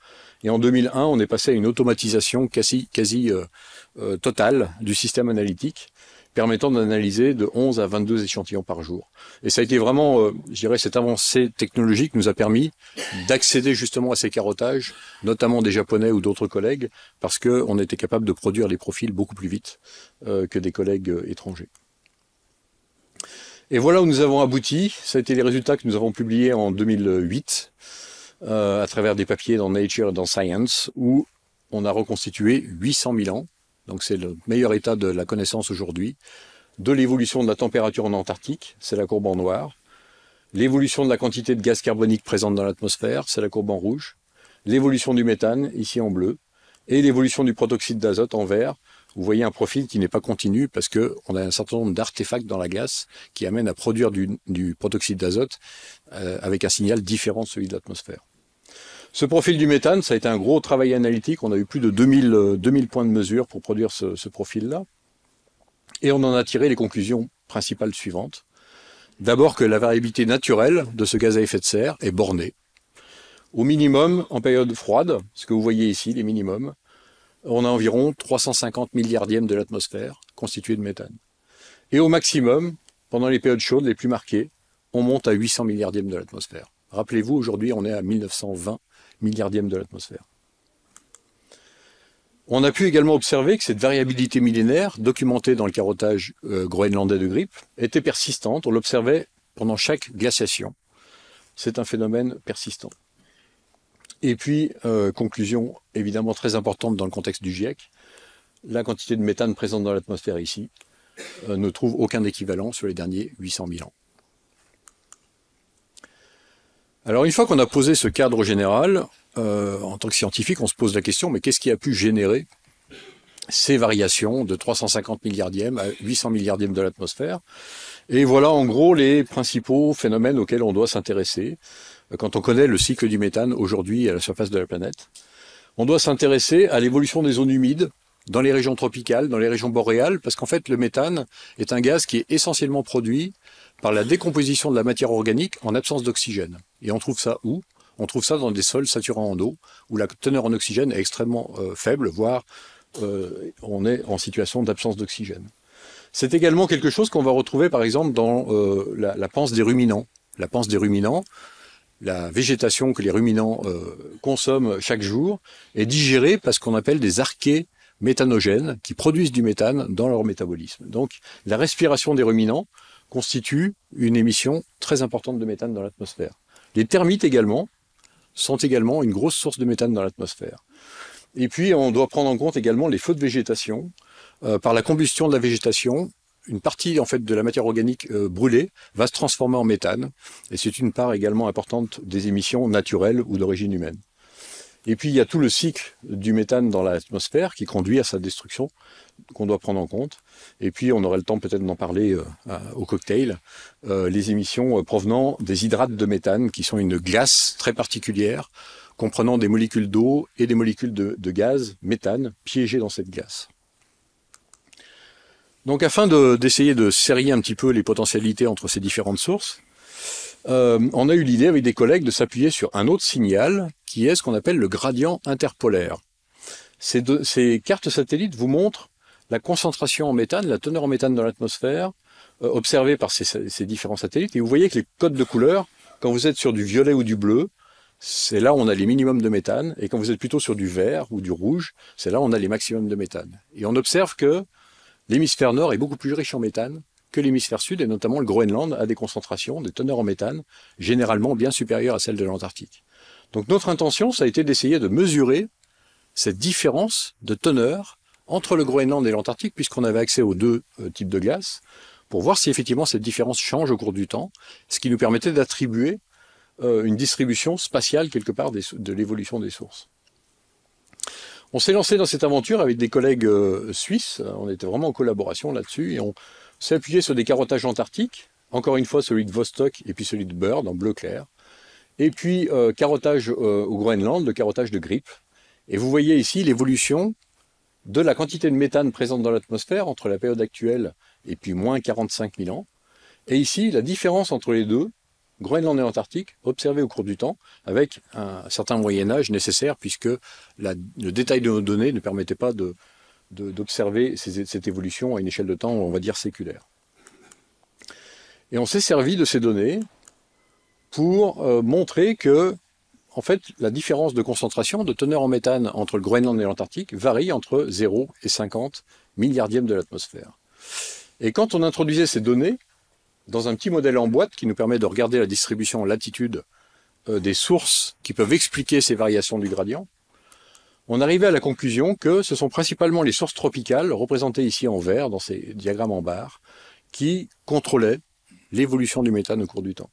Et en 2001, on est passé à une automatisation quasi totale du système analytique, permettant d'analyser de 11 à 22 échantillons par jour. Et ça a été vraiment, je dirais, cette avancée technologique nous a permis d'accéder justement à ces carottages, notamment des Japonais ou d'autres collègues, parce qu'on était capable de produire les profils beaucoup plus vite que des collègues étrangers. Et voilà où nous avons abouti. Ça a été les résultats que nous avons publiés en 2008, à travers des papiers dans Nature et dans Science, où on a reconstitué 800 000 ans. Donc c'est le meilleur état de la connaissance aujourd'hui, de l'évolution de la température en Antarctique, c'est la courbe en noir, l'évolution de la quantité de gaz carbonique présente dans l'atmosphère, c'est la courbe en rouge, l'évolution du méthane, ici en bleu, et l'évolution du protoxyde d'azote en vert. Vous voyez un profil qui n'est pas continu parce qu'on a un certain nombre d'artefacts dans la glace qui amènent à produire du protoxyde d'azote avec un signal différent de celui de l'atmosphère. Ce profil du méthane, ça a été un gros travail analytique. On a eu plus de 2000 points de mesure pour produire ce profil-là. Et on en a tiré les conclusions principales suivantes. D'abord que la variabilité naturelle de ce gaz à effet de serre est bornée. Au minimum, en période froide, ce que vous voyez ici, les minimums, on a environ 350 milliardièmes de l'atmosphère constituée de méthane. Et au maximum, pendant les périodes chaudes les plus marquées, on monte à 800 milliardièmes de l'atmosphère. Rappelez-vous, aujourd'hui, on est à 1920 milliardièmes de l'atmosphère. On a pu également observer que cette variabilité millénaire, documentée dans le carottage groenlandais de Grip, était persistante. On l'observait pendant chaque glaciation. C'est un phénomène persistant. Et puis, conclusion évidemment très importante dans le contexte du GIEC, la quantité de méthane présente dans l'atmosphère ici ne trouve aucun équivalent sur les derniers 800 000 ans. Alors une fois qu'on a posé ce cadre général, en tant que scientifique, on se pose la question, mais qu'est-ce qui a pu générer ces variations de 350 milliardièmes à 800 milliardièmes de l'atmosphère? Et voilà en gros les principaux phénomènes auxquels on doit s'intéresser quand on connaît le cycle du méthane aujourd'hui à la surface de la planète. On doit s'intéresser à l'évolution des zones humides dans les régions tropicales, dans les régions boréales, parce qu'en fait le méthane est un gaz qui est essentiellement produit par la décomposition de la matière organique en absence d'oxygène. Et on trouve ça où? On trouve ça dans des sols saturés en eau, où la teneur en oxygène est extrêmement faible, voire on est en situation d'absence d'oxygène. C'est également quelque chose qu'on va retrouver par exemple dans la panse des ruminants. La panse des ruminants, la végétation que les ruminants consomment chaque jour, est digérée par ce qu'on appelle des archées méthanogènes qui produisent du méthane dans leur métabolisme. Donc la respiration des ruminants constitue une émission très importante de méthane dans l'atmosphère. Les termites également sont également une grosse source de méthane dans l'atmosphère. Et puis on doit prendre en compte également les feux de végétation. Par la combustion de la végétation, une partie en fait de la matière organique brûlée va se transformer en méthane, et c'est une part également importante des émissions naturelles ou d'origine humaine. Et puis il y a tout le cycle du méthane dans l'atmosphère qui conduit à sa destruction, qu'on doit prendre en compte. Et puis on aurait le temps peut-être d'en parler au cocktail, les émissions provenant des hydrates de méthane, qui sont une glace très particulière, comprenant des molécules d'eau et des molécules de gaz, méthane, piégées dans cette glace. Donc afin d'essayer de serrer un petit peu les potentialités entre ces différentes sources, on a eu l'idée avec des collègues de s'appuyer sur un autre signal qui est ce qu'on appelle le gradient interpolaire. Ces cartes satellites vous montrent la concentration en méthane, la teneur en méthane dans l'atmosphère, observée par ces différents satellites. Et vous voyez que les codes de couleur, quand vous êtes sur du violet ou du bleu, c'est là où on a les minimums de méthane. Et quand vous êtes plutôt sur du vert ou du rouge, c'est là où on a les maximums de méthane. Et on observe que l'hémisphère nord est beaucoup plus riche en méthane que l'hémisphère sud, et notamment le Groenland a des concentrations, des teneurs en méthane, généralement bien supérieures à celles de l'Antarctique. Donc notre intention, ça a été d'essayer de mesurer cette différence de teneur entre le Groenland et l'Antarctique, puisqu'on avait accès aux deux types de glace, pour voir si effectivement cette différence change au cours du temps, ce qui nous permettait d'attribuer une distribution spatiale quelque part de l'évolution des sources. On s'est lancé dans cette aventure avec des collègues suisses, on était vraiment en collaboration là-dessus, et on s'est appuyé sur des carottages antarctiques, encore une fois celui de Vostok et puis celui de Byrd en bleu clair, et puis carottage au Groenland, le carottage de Grip. Et vous voyez ici l'évolution de la quantité de méthane présente dans l'atmosphère entre la période actuelle et puis moins 45 000 ans. Et ici, la différence entre les deux, Groenland et Antarctique, observée au cours du temps, avec un certain moyen-âge nécessaire, puisque le détail de nos données ne permettait pas d'observer cette évolution à une échelle de temps, on va dire, séculaire. Et on s'est servi de ces données pour montrer que, en fait, la différence de concentration, de teneur en méthane entre le Groenland et l'Antarctique varie entre 0 et 50 milliardièmes de l'atmosphère. Et quand on introduisait ces données dans un petit modèle en boîte qui nous permet de regarder la distribution en latitude des sources qui peuvent expliquer ces variations du gradient, on arrivait à la conclusion que ce sont principalement les sources tropicales, représentées ici en vert, dans ces diagrammes en barre, qui contrôlaient l'évolution du méthane au cours du temps.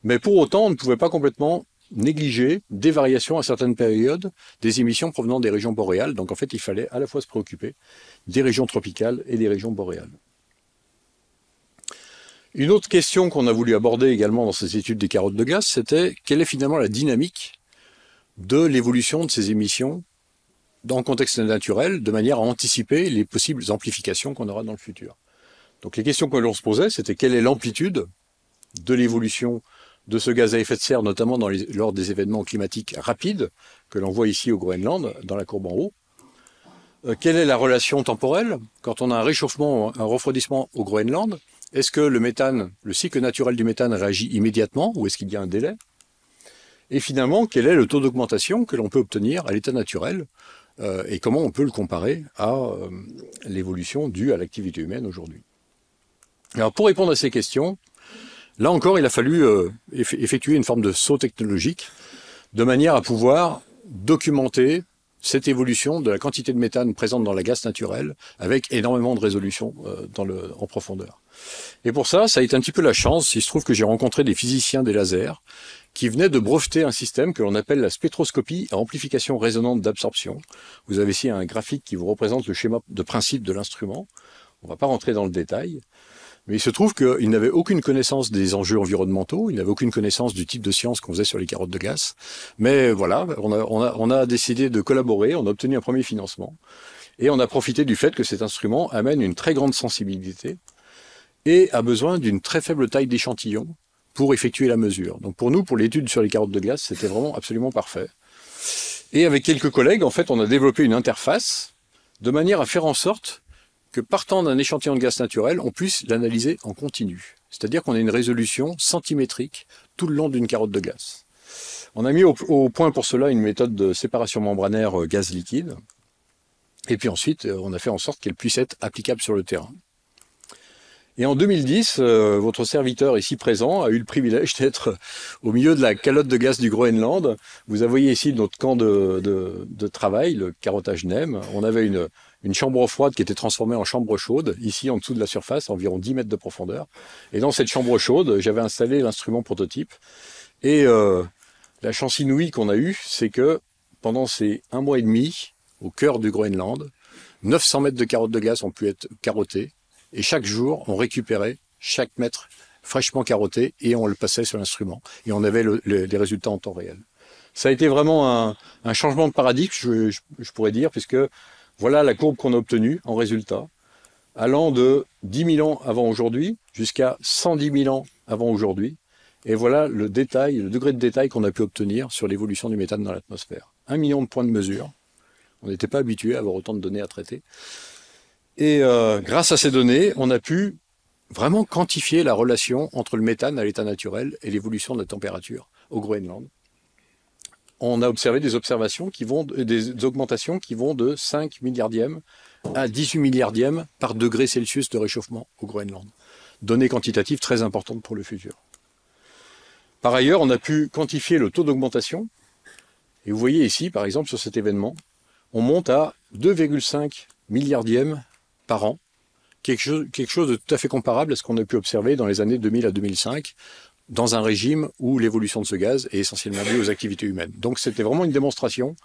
Mais pour autant, on ne pouvait pas complètement négliger des variations à certaines périodes des émissions provenant des régions boréales. Donc en fait, il fallait à la fois se préoccuper des régions tropicales et des régions boréales. Une autre question qu'on a voulu aborder également dans ces études des carottes de gaz, c'était quelle est finalement la dynamique de l'évolution de ces émissions dans le contexte naturel, de manière à anticiper les possibles amplifications qu'on aura dans le futur. Donc les questions que l'on se posait, c'était quelle est l'amplitude de l'évolution de ce gaz à effet de serre, notamment lors des événements climatiques rapides, que l'on voit ici au Groenland, dans la courbe en haut. Quelle est la relation temporelle? Quand on a un réchauffement, un refroidissement au Groenland, est-ce que le méthane, le cycle naturel du méthane réagit immédiatement ou est-ce qu'il y a un délai? Et finalement, quel est le taux d'augmentation que l'on peut obtenir à l'état naturel et comment on peut le comparer à l'évolution due à l'activité humaine aujourd'hui? Alors pour répondre à ces questions, là encore, il a fallu effectuer une forme de saut technologique de manière à pouvoir documenter cette évolution de la quantité de méthane présente dans la gaz naturelle avec énormément de résolution en profondeur. Et pour ça, ça a été un petit peu la chance. Il se trouve que j'ai rencontré des physiciens des lasers qui venaient de breveter un système que l'on appelle la spectroscopie à amplification résonante d'absorption. Vous avez ici un graphique qui vous représente le schéma de principe de l'instrument. On ne va pas rentrer dans le détail. Mais il se trouve qu'ils n'avaient aucune connaissance des enjeux environnementaux, ils n'avaient aucune connaissance du type de science qu'on faisait sur les carottes de gaz. Mais voilà, on a décidé de collaborer, on a obtenu un premier financement. Et on a profité du fait que cet instrument amène une très grande sensibilité et a besoin d'une très faible taille d'échantillon pour effectuer la mesure. Donc pour nous, pour l'étude sur les carottes de gaz, c'était vraiment absolument parfait. Et avec quelques collègues, en fait, on a développé une interface de manière à faire en sorte que partant d'un échantillon de gaz naturel, on puisse l'analyser en continu. C'est-à-dire qu'on a une résolution centimétrique tout le long d'une carotte de gaz. On a mis au point pour cela une méthode de séparation membranaire gaz liquide. Et puis ensuite, on a fait en sorte qu'elle puisse être applicable sur le terrain. Et en 2010, votre serviteur ici présent a eu le privilège d'être au milieu de la calotte de gaz du Groenland. Vous voyez ici notre camp de travail, le carottage NEM. On avait une chambre froide qui était transformée en chambre chaude, ici en dessous de la surface, environ 10 mètres de profondeur. Et dans cette chambre chaude, j'avais installé l'instrument prototype. Et la chance inouïe qu'on a eue, c'est que pendant ces 1 mois et demi, au cœur du Groenland, 900 mètres de carottes de gaz ont pu être carottées. Et chaque jour, on récupérait chaque mètre fraîchement carotté et on le passait sur l'instrument. Et on avait les résultats en temps réel. Ça a été vraiment un changement de paradigme, je pourrais dire, puisque voilà la courbe qu'on a obtenue en résultat, allant de 10 000 ans avant aujourd'hui jusqu'à 110 000 ans avant aujourd'hui. Et voilà le détail, le degré de détail qu'on a pu obtenir sur l'évolution du méthane dans l'atmosphère. 1 million de points de mesure. On n'était pas habitué à avoir autant de données à traiter. Et grâce à ces données, on a pu vraiment quantifier la relation entre le méthane à l'état naturel et l'évolution de la température au Groenland. On a observé des augmentations qui vont de 5 milliardièmes à 18 milliardièmes par degré Celsius de réchauffement au Groenland. Données quantitatives très importantes pour le futur. Par ailleurs, on a pu quantifier le taux d'augmentation. Et vous voyez ici, par exemple, sur cet événement, on monte à 2,5 milliardièmes par an, quelque chose de tout à fait comparable à ce qu'on a pu observer dans les années 2000 à 2005, dans un régime où l'évolution de ce gaz est essentiellement due aux activités humaines. Donc c'était vraiment une démonstration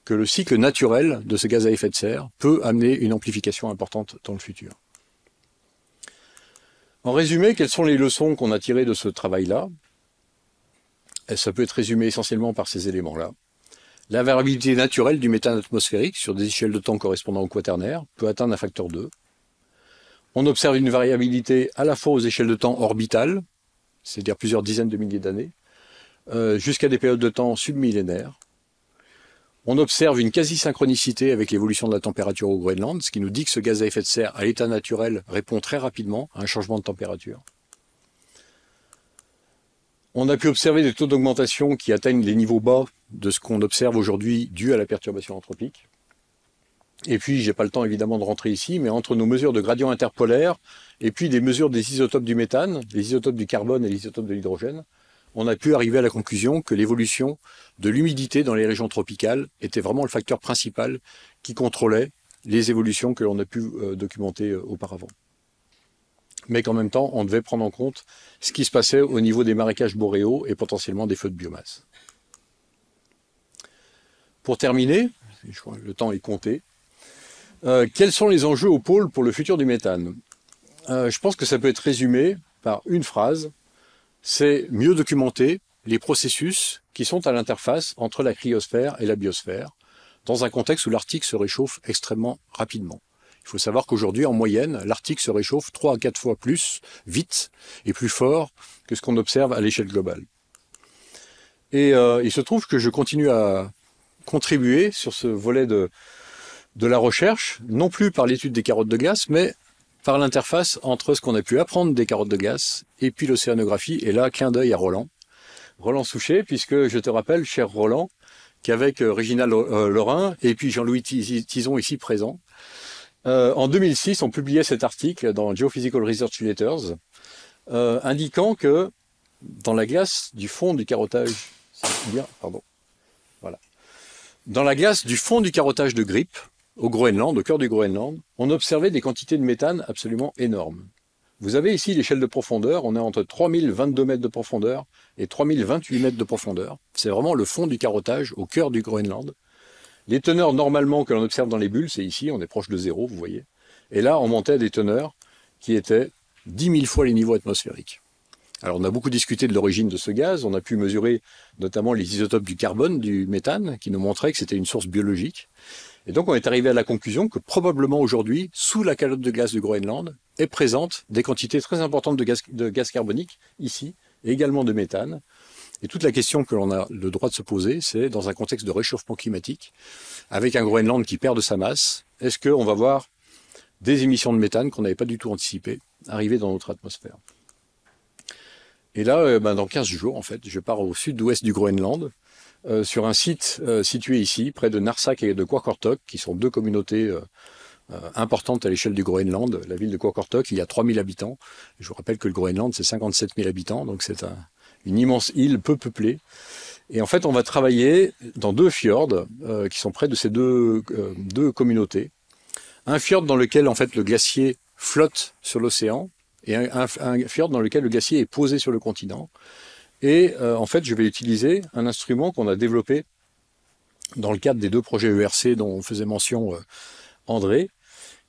que le cycle naturel de ce gaz à effet de serre peut amener une amplification importante dans le futur. En résumé, quelles sont les leçons qu'on a tirées de ce travail-là? Ça peut être résumé essentiellement par ces éléments-là. La variabilité naturelle du méthane atmosphérique sur des échelles de temps correspondant au quaternaire peut atteindre un facteur 2. On observe une variabilité à la fois aux échelles de temps orbitales, c'est-à-dire plusieurs dizaines de milliers d'années, jusqu'à des périodes de temps submillénaires. On observe une quasi-synchronicité avec l'évolution de la température au Groenland, ce qui nous dit que ce gaz à effet de serre, à l'état naturel, répond très rapidement à un changement de température. On a pu observer des taux d'augmentation qui atteignent les niveaux bas de ce qu'on observe aujourd'hui dû à la perturbation anthropique. Et puis, j'ai pas le temps évidemment de rentrer ici, mais entre nos mesures de gradient interpolaire et puis des mesures des isotopes du méthane, les isotopes du carbone et les isotopes de l'hydrogène, on a pu arriver à la conclusion que l'évolution de l'humidité dans les régions tropicales était vraiment le facteur principal qui contrôlait les évolutions que l'on a pu documenter auparavant. Mais qu'en même temps, on devait prendre en compte ce qui se passait au niveau des marécages boréaux et potentiellement des feux de biomasse. Pour terminer, je crois que le temps est compté, quels sont les enjeux au pôle pour le futur du méthane? Je pense que ça peut être résumé par une phrase, c'est mieux documenter les processus qui sont à l'interface entre la cryosphère et la biosphère, dans un contexte où l'Arctique se réchauffe extrêmement rapidement. Il faut savoir qu'aujourd'hui, en moyenne, l'Arctique se réchauffe 3 à 4 fois plus vite et plus fort que ce qu'on observe à l'échelle globale. Et il se trouve que je continue à contribuer sur ce volet de la recherche, non plus par l'étude des carottes de glace, mais par l'interface entre ce qu'on a pu apprendre des carottes de glace et puis l'océanographie. Et là, clin d'œil à Roland Souchet, puisque je te rappelle, cher Roland, qu'avec Régina Lorrain et puis Jean-Louis Tison ici présent, en 2006, on publiait cet article dans Geophysical Research Letters, indiquant que dans la glace du fond du carottage, dans la glace du fond du carottage de Grip, au Groenland, au cœur du Groenland, on observait des quantités de méthane absolument énormes. Vous avez ici l'échelle de profondeur, on est entre 3022 mètres de profondeur et 3028 mètres de profondeur. C'est vraiment le fond du carottage au cœur du Groenland. Les teneurs normalement que l'on observe dans les bulles, c'est ici, on est proche de zéro, vous voyez. Et là, on montait à des teneurs qui étaient 10 000 fois les niveaux atmosphériques. Alors on a beaucoup discuté de l'origine de ce gaz, on a pu mesurer notamment les isotopes du carbone, du méthane, qui nous montraient que c'était une source biologique. Et donc on est arrivé à la conclusion que probablement aujourd'hui, sous la calotte de glace du Groenland, est présente des quantités très importantes de gaz carbonique, ici, et également de méthane. Et toute la question que l'on a le droit de se poser, c'est dans un contexte de réchauffement climatique, avec un Groenland qui perd de sa masse, est-ce qu'on va voir des émissions de méthane qu'on n'avait pas du tout anticipées arriver dans notre atmosphère? Et là, dans 15 jours, en fait, je pars au sud-ouest du Groenland, sur un site situé ici, près de Narsaq et de Qaqortoq, qui sont deux communautés importantes à l'échelle du Groenland. La ville de Qaqortoq, il y a 3000 habitants. Je vous rappelle que le Groenland, c'est 57 000 habitants, donc c'est une immense île peu peuplée. Et en fait, on va travailler dans deux fjords qui sont près de ces deux communautés. Un fjord dans lequel, en fait, le glacier flotte sur l'océan, et un fjord dans lequel le glacier est posé sur le continent. Et en fait, je vais utiliser un instrument qu'on a développé dans le cadre des deux projets ERC dont faisait mention André,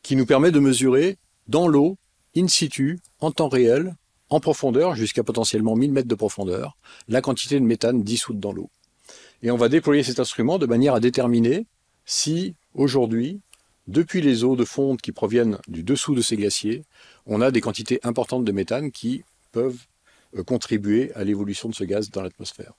qui nous permet de mesurer dans l'eau, in situ, en temps réel, en profondeur, jusqu'à potentiellement 1000 mètres de profondeur, la quantité de méthane dissoute dans l'eau. Et on va déployer cet instrument de manière à déterminer si, aujourd'hui, depuis les eaux de fonte qui proviennent du dessous de ces glaciers, on a des quantités importantes de méthane qui peuvent contribuer à l'évolution de ce gaz dans l'atmosphère.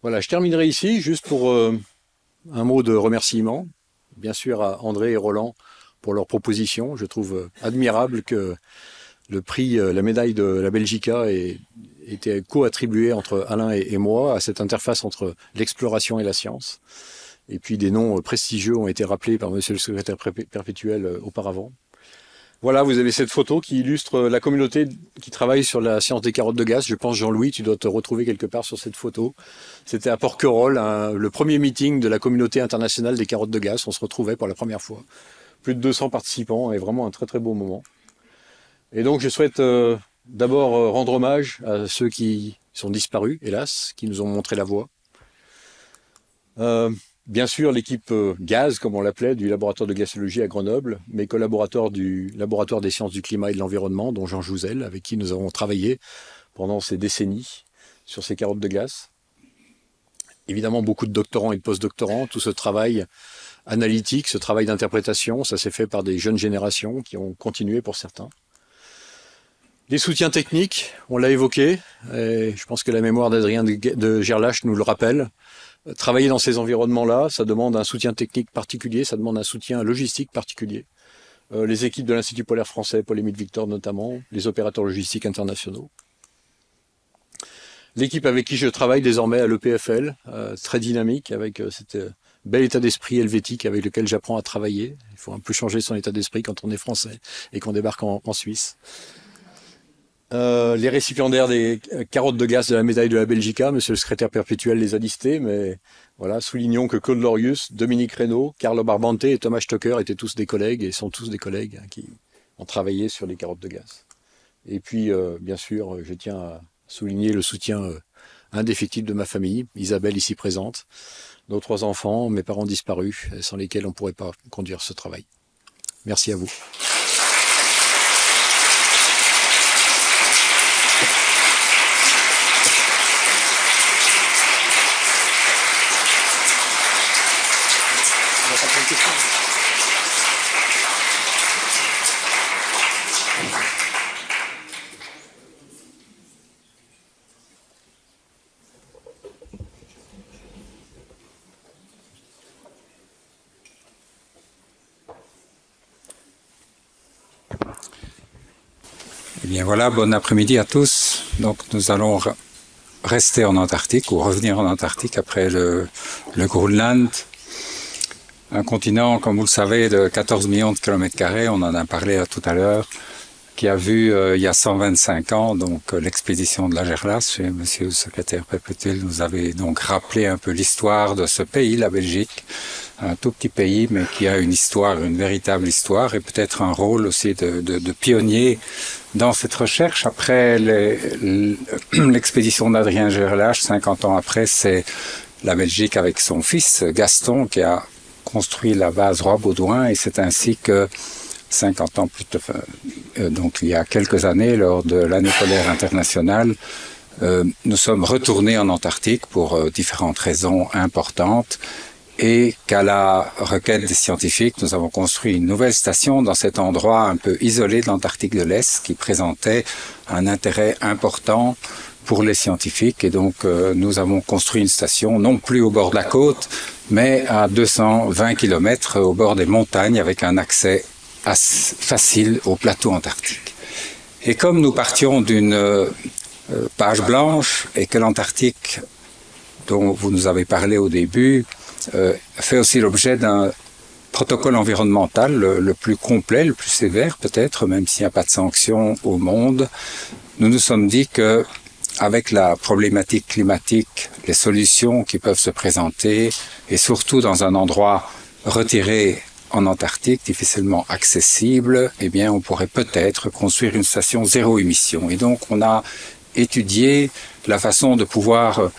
Voilà, je terminerai ici juste pour un mot de remerciement, bien sûr à André et Roland pour leur proposition. Je trouve admirable que le prix, la médaille de la Belgica ait été co-attribuée entre Alain et moi à cette interface entre l'exploration et la science. Et puis des noms prestigieux ont été rappelés par monsieur le secrétaire perpétuel auparavant. Voilà, vous avez cette photo qui illustre la communauté qui travaille sur la science des carottes de glace. Je pense, Jean-Louis, tu dois te retrouver quelque part sur cette photo. C'était à Porquerolles, le premier meeting de la communauté internationale des carottes de glace. On se retrouvait pour la première fois. Plus de 200 participants et vraiment un très très beau moment. Et donc je souhaite d'abord rendre hommage à ceux qui sont disparus, hélas, qui nous ont montré la voie. Bien sûr, l'équipe gaz, comme on l'appelait, du laboratoire de glaciologie à Grenoble, mes collaborateurs du laboratoire des sciences du climat et de l'environnement, dont Jean Jouzel, avec qui nous avons travaillé pendant ces décennies sur ces carottes de glace. Évidemment, beaucoup de doctorants et de post-doctorants, tout ce travail analytique, ce travail d'interprétation, ça s'est fait par des jeunes générations qui ont continué pour certains. Les soutiens techniques, on l'a évoqué, et je pense que la mémoire d'Adrien de Gerlache nous le rappelle. Travailler dans ces environnements-là, ça demande un soutien technique particulier, ça demande un soutien logistique particulier. Les équipes de l'Institut polaire français, Paul-Émile Victor notamment, les opérateurs logistiques internationaux. L'équipe avec qui je travaille désormais à l'EPFL, très dynamique, avec cet bel état d'esprit helvétique avec lequel j'apprends à travailler. Il faut un peu changer son état d'esprit quand on est français et qu'on débarque en Suisse. Les récipiendaires des carottes de gaz de la médaille de la Belgica, monsieur le secrétaire perpétuel les a listés, mais voilà, soulignons que Claude Lorius, Dominique Reynaud, Carlo Barbante et Thomas Stocker étaient tous des collègues et sont tous des collègues qui ont travaillé sur les carottes de gaz. Et puis, bien sûr, je tiens à souligner le soutien indéfectible de ma famille, Isabelle ici présente, nos 3 enfants, mes parents disparus, sans lesquels on ne pourrait pas conduire ce travail. Merci à vous. Eh bien voilà, bon après-midi à tous. Donc nous allons rester en Antarctique ou revenir en Antarctique après le Groenland. Un continent, comme vous le savez, de 14 millions de kilomètres carrés, on en a parlé tout à l'heure, qui a vu il y a 125 ans donc l'expédition de la Gerlache, et monsieur le secrétaire perpétuel nous avait donc rappelé un peu l'histoire de ce pays, la Belgique, un tout petit pays mais qui a une histoire, une véritable histoire et peut-être un rôle aussi de pionnier dans cette recherche. Après l'expédition d'Adrien Gerlache, 50 ans après, c'est la Belgique avec son fils Gaston qui a construit la base Roi-Baudouin et c'est ainsi que 50 ans plus tard, donc il y a quelques années, lors de l'année polaire internationale, nous sommes retournés en Antarctique pour différentes raisons importantes et qu'à la requête des scientifiques, nous avons construit une nouvelle station dans cet endroit un peu isolé de l'Antarctique de l'Est qui présentait un intérêt important pour les scientifiques et donc nous avons construit une station non plus au bord de la côte mais à 220 km au bord des montagnes avec un accès facile au plateau antarctique. Et comme nous partions d'une page blanche et que l'Antarctique, dont vous nous avez parlé au début, fait aussi l'objet d'un protocole environnemental le plus complet, le plus sévère peut-être, même s'il n'y a pas de sanctions au monde, nous nous sommes dit que avec la problématique climatique, les solutions qui peuvent se présenter, et surtout dans un endroit retiré en Antarctique, difficilement accessible, eh bien, on pourrait peut-être construire une station zéro émission. Et donc, on a étudié la façon de pouvoir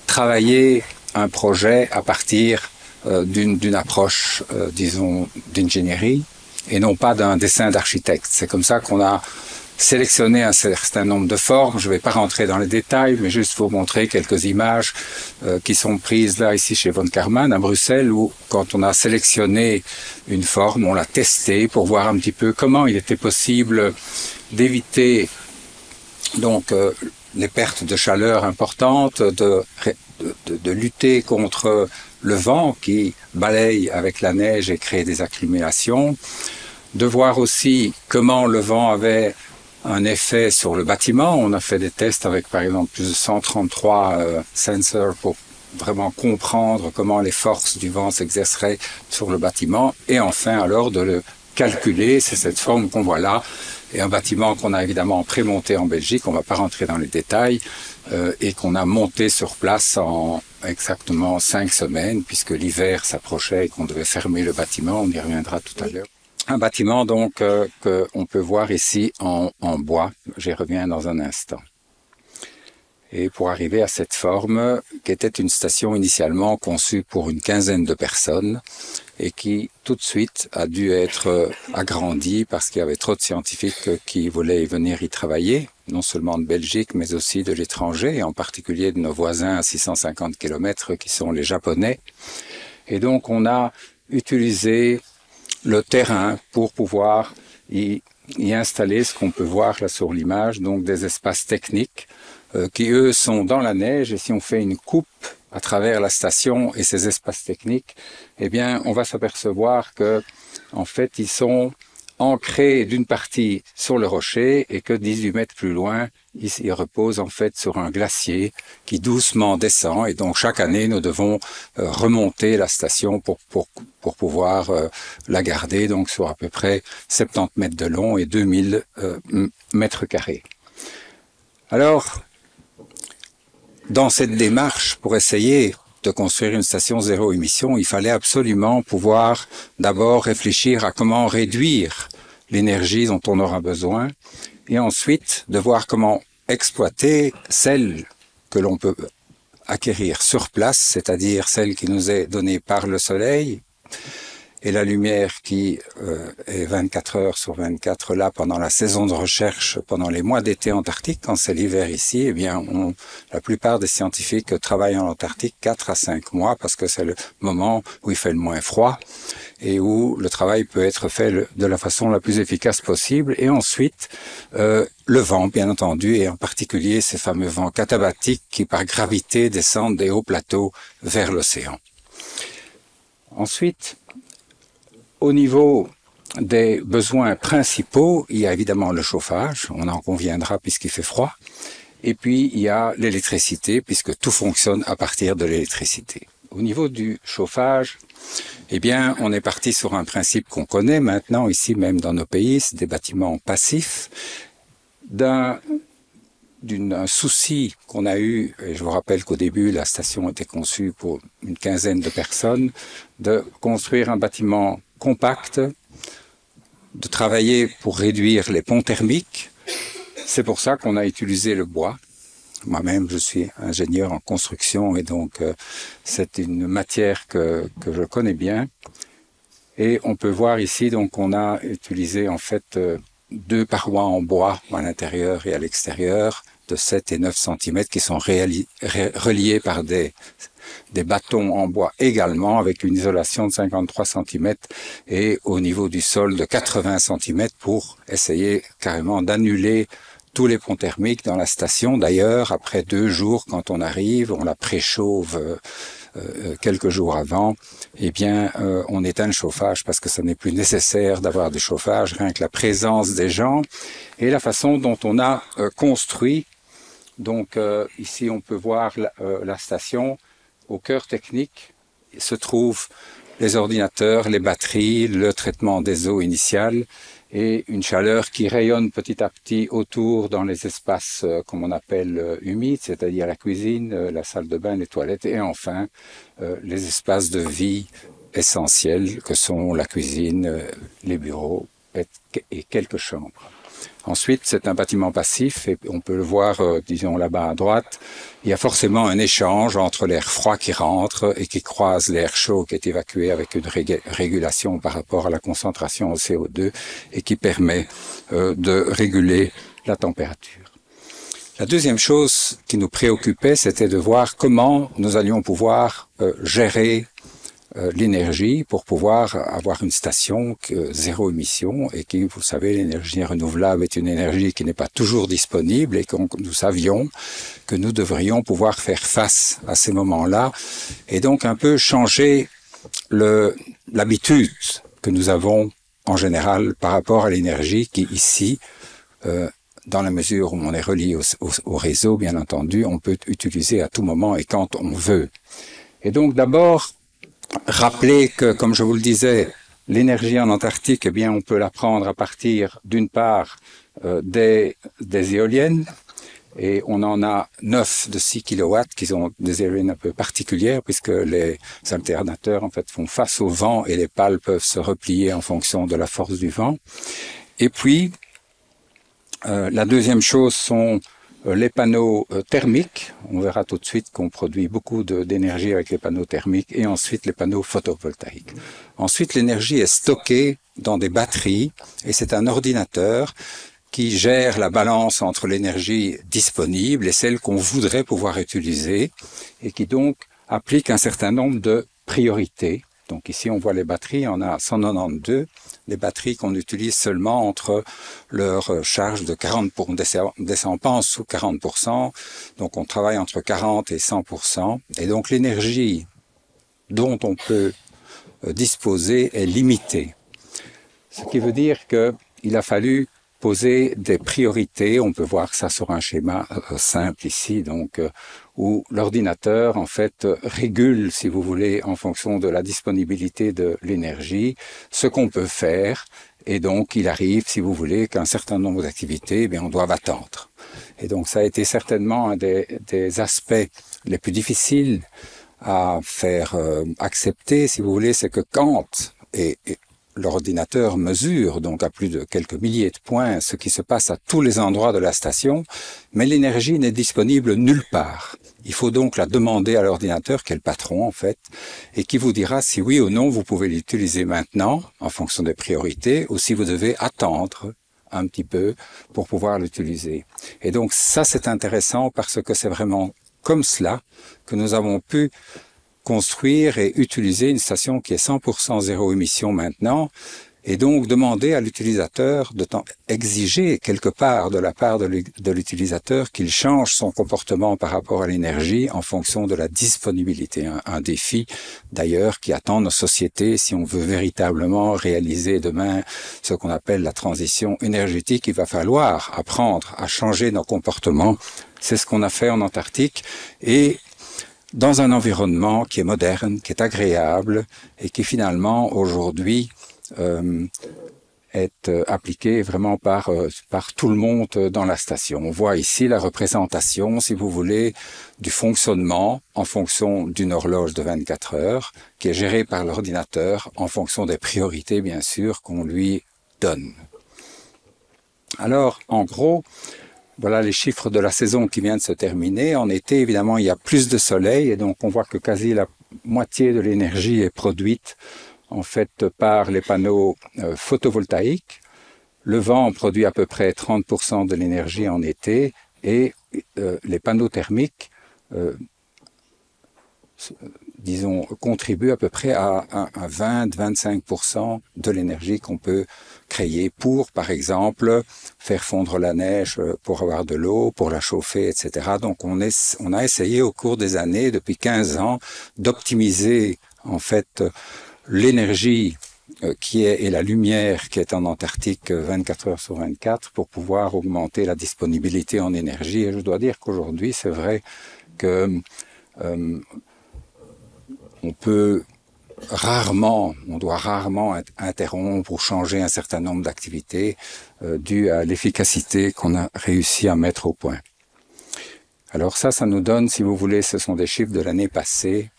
travailler un projet à partir d'une approche, disons, d'ingénierie, et non pas d'un dessin d'architecte. C'est comme ça qu'on a sélectionner un certain nombre de formes. Je ne vais pas rentrer dans les détails, mais juste vous montrer quelques images qui sont prises là, ici, chez Von Karman, à Bruxelles, où quand on a sélectionné une forme, on l'a testée pour voir un petit peu comment il était possible d'éviter donc les pertes de chaleur importantes, de lutter contre le vent qui balaye avec la neige et crée des accumulations, de voir aussi comment le vent avait un effet sur le bâtiment. On a fait des tests avec, par exemple, plus de 133 sensors pour vraiment comprendre comment les forces du vent s'exerceraient sur le bâtiment. Et enfin, alors, de le calculer. C'est cette forme qu'on voit là. Et un bâtiment qu'on a évidemment prémonté en Belgique, on ne va pas rentrer dans les détails, et qu'on a monté sur place en exactement 5 semaines, puisque l'hiver s'approchait et qu'on devait fermer le bâtiment. On y reviendra tout à l'heure. Un bâtiment donc qu'on peut voir ici en bois, j'y reviens dans un instant. Et pour arriver à cette forme, qui était une station initialement conçue pour une quinzaine de personnes et qui tout de suite a dû être agrandie parce qu'il y avait trop de scientifiques qui voulaient venir y travailler, non seulement de Belgique mais aussi de l'étranger, et en particulier de nos voisins à 650 km qui sont les Japonais. Et donc on a utilisé le terrain pour pouvoir y installer ce qu'on peut voir là sur l'image, donc des espaces techniques qui eux sont dans la neige, et si on fait une coupe à travers la station et ces espaces techniques, eh bien on va s'apercevoir que en fait ils sont ancrés d'une partie sur le rocher et que 18 mètres plus loin, ils reposent en fait sur un glacier qui doucement descend, et donc chaque année nous devons remonter la station pour pouvoir la garder, donc sur à peu près 70 mètres de long et 2000 mètres carrés. Alors, dans cette démarche, pour essayer de construire une station zéro émission, il fallait absolument pouvoir d'abord réfléchir à comment réduire l'énergie dont on aura besoin et ensuite de voir comment exploiter celle que l'on peut acquérir sur place, c'est-à-dire celle qui nous est donnée par le soleil et la lumière qui est 24 heures sur 24 là pendant la saison de recherche, pendant les mois d'été antarctique, quand c'est l'hiver ici, eh bien, la plupart des scientifiques travaillent en Antarctique 4 à 5 mois parce que c'est le moment où il fait le moins froid et où le travail peut être fait de la façon la plus efficace possible. Et ensuite, le vent, bien entendu, et en particulier ces fameux vents catabatiques qui, par gravité, descendent des hauts plateaux vers l'océan. Ensuite, au niveau des besoins principaux, il y a évidemment le chauffage, on en conviendra puisqu'il fait froid, et puis il y a l'électricité puisque tout fonctionne à partir de l'électricité. Au niveau du chauffage, eh bien, on est parti sur un principe qu'on connaît maintenant ici même dans nos pays, c'est des bâtiments passifs, d'un souci qu'on a eu, et je vous rappelle qu'au début, la station était conçue pour une quinzaine de personnes, de construire un bâtiment compact, de travailler pour réduire les ponts thermiques. C'est pour ça qu'on a utilisé le bois. Moi-même, je suis ingénieur en construction et donc c'est une matière que je connais bien. Et on peut voir ici, donc on a utilisé en fait 2 parois en bois à l'intérieur et à l'extérieur de 7 et 9 cm qui sont reliés par des bâtons en bois également avec une isolation de 53 cm et au niveau du sol de 80 cm pour essayer carrément d'annuler tous les ponts thermiques dans la station. D'ailleurs, après 2 jours, quand on arrive, on la préchauffe quelques jours avant, eh bien, on éteint le chauffage parce que ça n'est plus nécessaire d'avoir du chauffage, rien que la présence des gens et la façon dont on a construit. Donc, ici, on peut voir la station. Au cœur technique se trouvent les ordinateurs, les batteries, le traitement des eaux initiales et une chaleur qui rayonne petit à petit autour dans les espaces comme on appelle humides, c'est-à-dire la cuisine, la salle de bain, les toilettes et enfin les espaces de vie essentiels que sont la cuisine, les bureaux et quelques chambres. Ensuite, c'est un bâtiment passif et on peut le voir, disons là-bas à droite, il y a forcément un échange entre l'air froid qui rentre et qui croise l'air chaud qui est évacué avec une régulation par rapport à la concentration au CO2 et qui permet de réguler la température. La deuxième chose qui nous préoccupait, c'était de voir comment nous allions pouvoir gérer l'énergie pour pouvoir avoir une station zéro émission et qui, vous savez, l'énergie renouvelable est une énergie qui n'est pas toujours disponible et que nous savions que nous devrions pouvoir faire face à ces moments-là et donc un peu changer l'habitude que nous avons en général par rapport à l'énergie qui ici, dans la mesure où on est relié au réseau, bien entendu, on peut utiliser à tout moment et quand on veut. Et donc d'abord, rappeler que, comme je vous le disais, l'énergie en Antarctique, eh bien, on peut la prendre à partir, d'une part, des éoliennes, et on en a 9 de 6 kW qui sont des éoliennes un peu particulières, puisque les alternateurs, en fait, font face au vent et les pales peuvent se replier en fonction de la force du vent. Et puis, la deuxième chose sont les panneaux thermiques, on verra tout de suite qu'on produit beaucoup d'énergie avec les panneaux thermiques et ensuite les panneaux photovoltaïques. Ensuite, l'énergie est stockée dans des batteries et c'est un ordinateur qui gère la balance entre l'énergie disponible et celle qu'on voudrait pouvoir utiliser et qui donc applique un certain nombre de priorités. Donc ici, on voit les batteries, on a 192, des batteries qu'on utilise seulement entre leur charge de 40%, on descend pas en dessous 40%, donc on travaille entre 40 et 100%, et donc l'énergie dont on peut disposer est limitée. Ce qui veut dire qu'il a fallu poser des priorités, on peut voir ça sur un schéma simple ici, donc où l'ordinateur en fait régule, si vous voulez, en fonction de la disponibilité de l'énergie, ce qu'on peut faire, et donc il arrive, si vous voulez, qu'un certain nombre d'activités, eh bien, on doit attendre. Et donc ça a été certainement un des aspects les plus difficiles à faire accepter, si vous voulez, c'est que quand l'ordinateur mesure, donc à plus de quelques milliers de points, ce qui se passe à tous les endroits de la station, mais l'énergie n'est disponible nulle part. Il faut donc la demander à l'ordinateur, qui est le patron en fait, et qui vous dira si oui ou non vous pouvez l'utiliser maintenant, en fonction des priorités, ou si vous devez attendre un petit peu pour pouvoir l'utiliser. Et donc ça c'est intéressant parce que c'est vraiment comme cela que nous avons pu construire et utiliser une station qui est 100% zéro émission maintenant, et donc demander à l'utilisateur exiger quelque part de la part de l'utilisateur qu'il change son comportement par rapport à l'énergie en fonction de la disponibilité. Un défi d'ailleurs qui attend nos sociétés si on veut véritablement réaliser demain ce qu'on appelle la transition énergétique. Il va falloir apprendre à changer nos comportements. C'est ce qu'on a fait en Antarctique et dans un environnement qui est moderne, qui est agréable et qui finalement aujourd'hui est appliqué vraiment par tout le monde dans la station. On voit ici la représentation, si vous voulez, du fonctionnement en fonction d'une horloge de 24 heures qui est gérée par l'ordinateur en fonction des priorités, bien sûr, qu'on lui donne. Alors, en gros, voilà les chiffres de la saison qui vient de se terminer. En été, évidemment, il y a plus de soleil et donc on voit que quasi la moitié de l'énergie est produite en fait par les panneaux photovoltaïques. Le vent produit à peu près 30% de l'énergie en été et les panneaux thermiques, disons, contribuent à peu près à 20-25% de l'énergie qu'on peut créer pour, par exemple, faire fondre la neige pour avoir de l'eau, pour la chauffer, etc. Donc on a essayé au cours des années, depuis 15 ans, d'optimiser en fait l'énergie et la lumière qui est en Antarctique 24 heures sur 24 pour pouvoir augmenter la disponibilité en énergie. Et je dois dire qu'aujourd'hui, c'est vrai que on doit rarement interrompre ou changer un certain nombre d'activités dues à l'efficacité qu'on a réussi à mettre au point. Alors ça nous donne, si vous voulez, ce sont des chiffres de l'année passée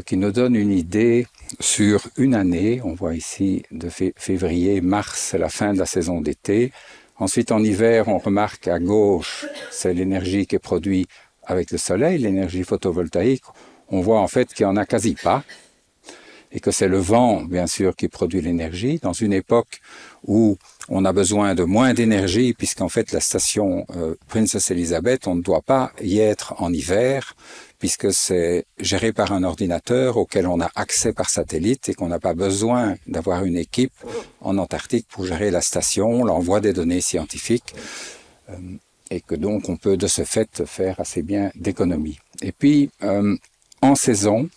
qui nous donnent une idée sur une année. On voit ici de février, mars, c'est la fin de la saison d'été. Ensuite, en hiver, on remarque à gauche, c'est l'énergie qui est produite avec le soleil, l'énergie photovoltaïque. On voit en fait qu'il n'y en a quasi pas et que c'est le vent, bien sûr, qui produit l'énergie dans une époque où on a besoin de moins d'énergie puisqu'en fait la station Princess Elizabeth, on ne doit pas y être en hiver puisque c'est géré par un ordinateur auquel on a accès par satellite et qu'on n'a pas besoin d'avoir une équipe en Antarctique pour gérer la station, l'envoi des données scientifiques et que donc on peut de ce fait faire assez bien d'économies. Et puis en saison,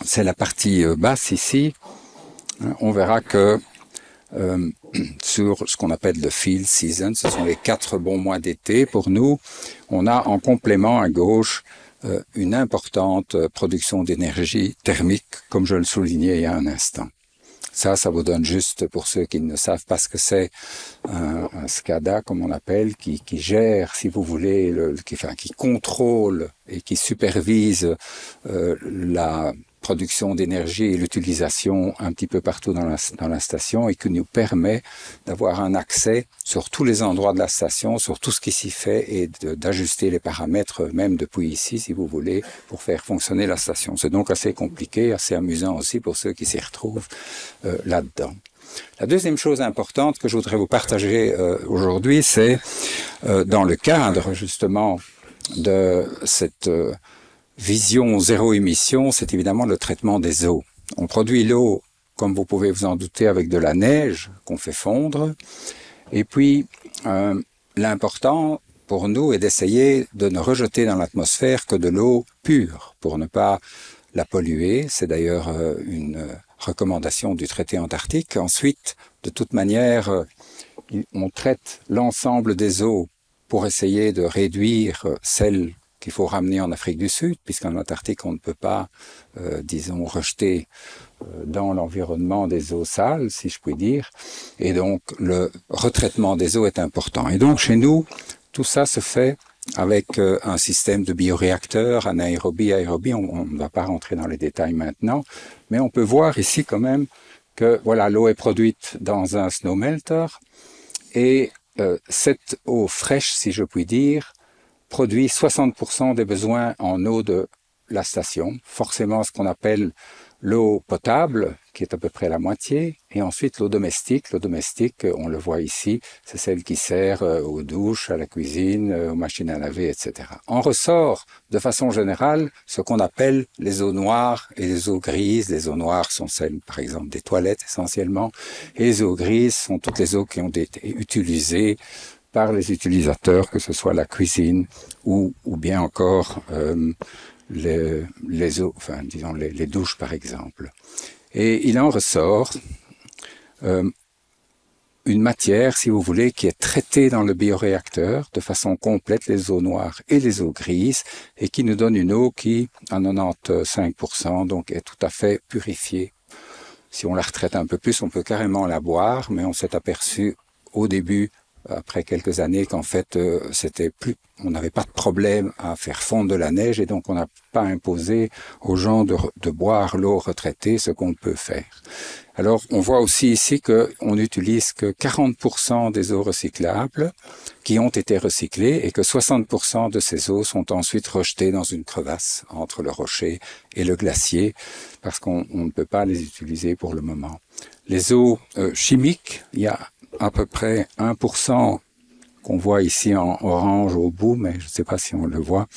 c'est la partie basse ici, on verra que sur ce qu'on appelle le field season, ce sont les 4 bons mois d'été pour nous, on a en complément à gauche une importante production d'énergie thermique, comme je le soulignais il y a un instant. Ça vous donne juste, pour ceux qui ne savent pas ce que c'est, un SCADA, comme on appelle, qui gère, si vous voulez, qui contrôle et qui supervise la production d'énergie et l'utilisation un petit peu partout dans la station et qui nous permet d'avoir un accès sur tous les endroits de la station, sur tout ce qui s'y fait et d'ajuster les paramètres même depuis ici, si vous voulez, pour faire fonctionner la station. C'est donc assez compliqué, assez amusant aussi pour ceux qui s'y retrouvent là-dedans. La deuxième chose importante que je voudrais vous partager aujourd'hui, c'est dans le cadre justement de cette vision zéro émission, c'est évidemment le traitement des eaux. On produit l'eau, comme vous pouvez vous en douter, avec de la neige qu'on fait fondre. Et puis, l'important pour nous est d'essayer de ne rejeter dans l'atmosphère que de l'eau pure pour ne pas la polluer. C'est d'ailleurs une recommandation du traité antarctique. Ensuite, de toute manière, on traite l'ensemble des eaux pour essayer de réduire celles qu'il faut ramener en Afrique du Sud, puisqu'en Antarctique, on ne peut pas, disons, rejeter dans l'environnement des eaux sales, si je puis dire. Et donc, le retraitement des eaux est important. Et donc, chez nous, tout ça se fait avec un système de bioréacteur, anaérobie, aérobie. On ne va pas rentrer dans les détails maintenant, mais on peut voir ici quand même que voilà, l'eau est produite dans un snowmelter et cette eau fraîche, si je puis dire, produit 60% des besoins en eau de la station. Forcément, ce qu'on appelle l'eau potable, qui est à peu près la moitié, et ensuite l'eau domestique. L'eau domestique, on le voit ici, c'est celle qui sert aux douches, à la cuisine, aux machines à laver, etc. En ressort, de façon générale, ce qu'on appelle les eaux noires et les eaux grises. Les eaux noires sont celles, par exemple, des toilettes essentiellement, et les eaux grises sont toutes les eaux qui ont été utilisées par les utilisateurs, que ce soit la cuisine ou bien encore les eaux, enfin disons les douches par exemple. Et il en ressort une matière, si vous voulez, qui est traitée dans le bioréacteur de façon complète, les eaux noires et les eaux grises, et qui nous donne une eau qui, à 95%, donc est tout à fait purifiée. Si on la retraite un peu plus, on peut carrément la boire, mais on s'est aperçu au début, après quelques années, qu'en fait, on n'avait pas de problème à faire fondre de la neige, et donc on n'a pas imposé aux gens de boire l'eau retraitée, ce qu'on peut faire. Alors, on voit aussi ici qu'on n'utilise que 40% des eaux recyclables qui ont été recyclées et que 60% de ces eaux sont ensuite rejetées dans une crevasse entre le rocher et le glacier parce qu'on ne peut pas les utiliser pour le moment. Les eaux chimiques, il y a à peu près 1% qu'on voit ici en orange au bout, mais je ne sais pas si on le voit,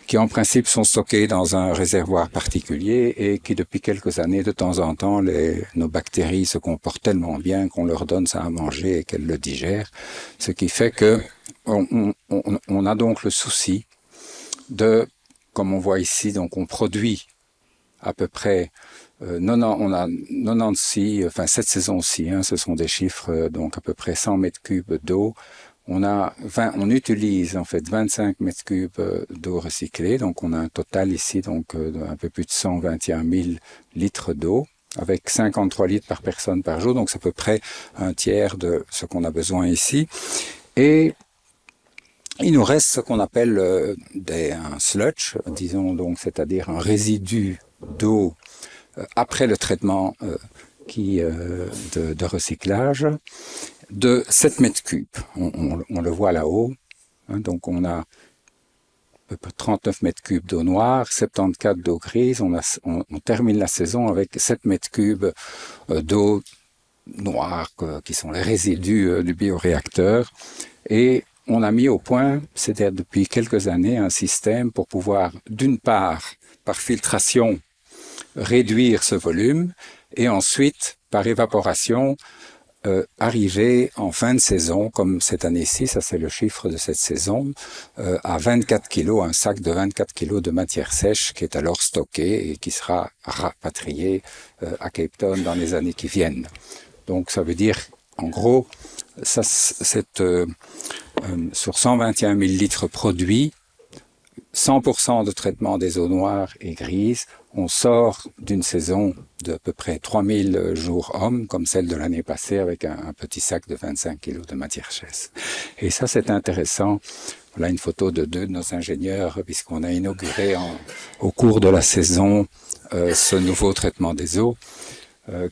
qui en principe sont stockés dans un réservoir particulier et qui depuis quelques années, de temps en temps, nos bactéries se comportent tellement bien qu'on leur donne ça à manger et qu'elles le digèrent, ce qui fait que on a donc le souci de, comme on voit ici, donc on produit à peu près on a 96, enfin cette saison-ci, ce sont des chiffres, donc à peu près 100 mètres cubes d'eau. On utilise en fait 25 mètres cubes d'eau recyclée, donc on a un total ici donc d'un peu plus de 121 000 litres d'eau, avec 53 litres par personne par jour, donc c'est à peu près un tiers de ce qu'on a besoin ici. Et il nous reste ce qu'on appelle un sludge, disons donc, c'est-à-dire un résidu d'eau après le traitement de recyclage de 7 mètres cubes. On le voit là-haut. Donc on a à peu près 39 mètres cubes d'eau noire, 74 d'eau grise. On termine la saison avec 7 mètres cubes d'eau noire qui sont les résidus du bioréacteur. Et on a mis au point, c'est-à-dire depuis quelques années, un système pour pouvoir, d'une part, par filtration, réduire ce volume et ensuite, par évaporation, arriver en fin de saison, comme cette année-ci, ça c'est le chiffre de cette saison, à 24 kilos, un sac de 24 kilos de matière sèche qui est alors stocké et qui sera rapatrié à Cape Town dans les années qui viennent. Donc ça veut dire, en gros, sur 121 000 litres produits, 100% de traitement des eaux noires et grises, on sort d'une saison de à peu près 3000 jours hommes, comme celle de l'année passée, avec un petit sac de 25 kilos de matière sèche. Et ça, c'est intéressant. Voilà une photo de deux de nos ingénieurs, puisqu'on a inauguré au cours de la saison ce nouveau traitement des eaux,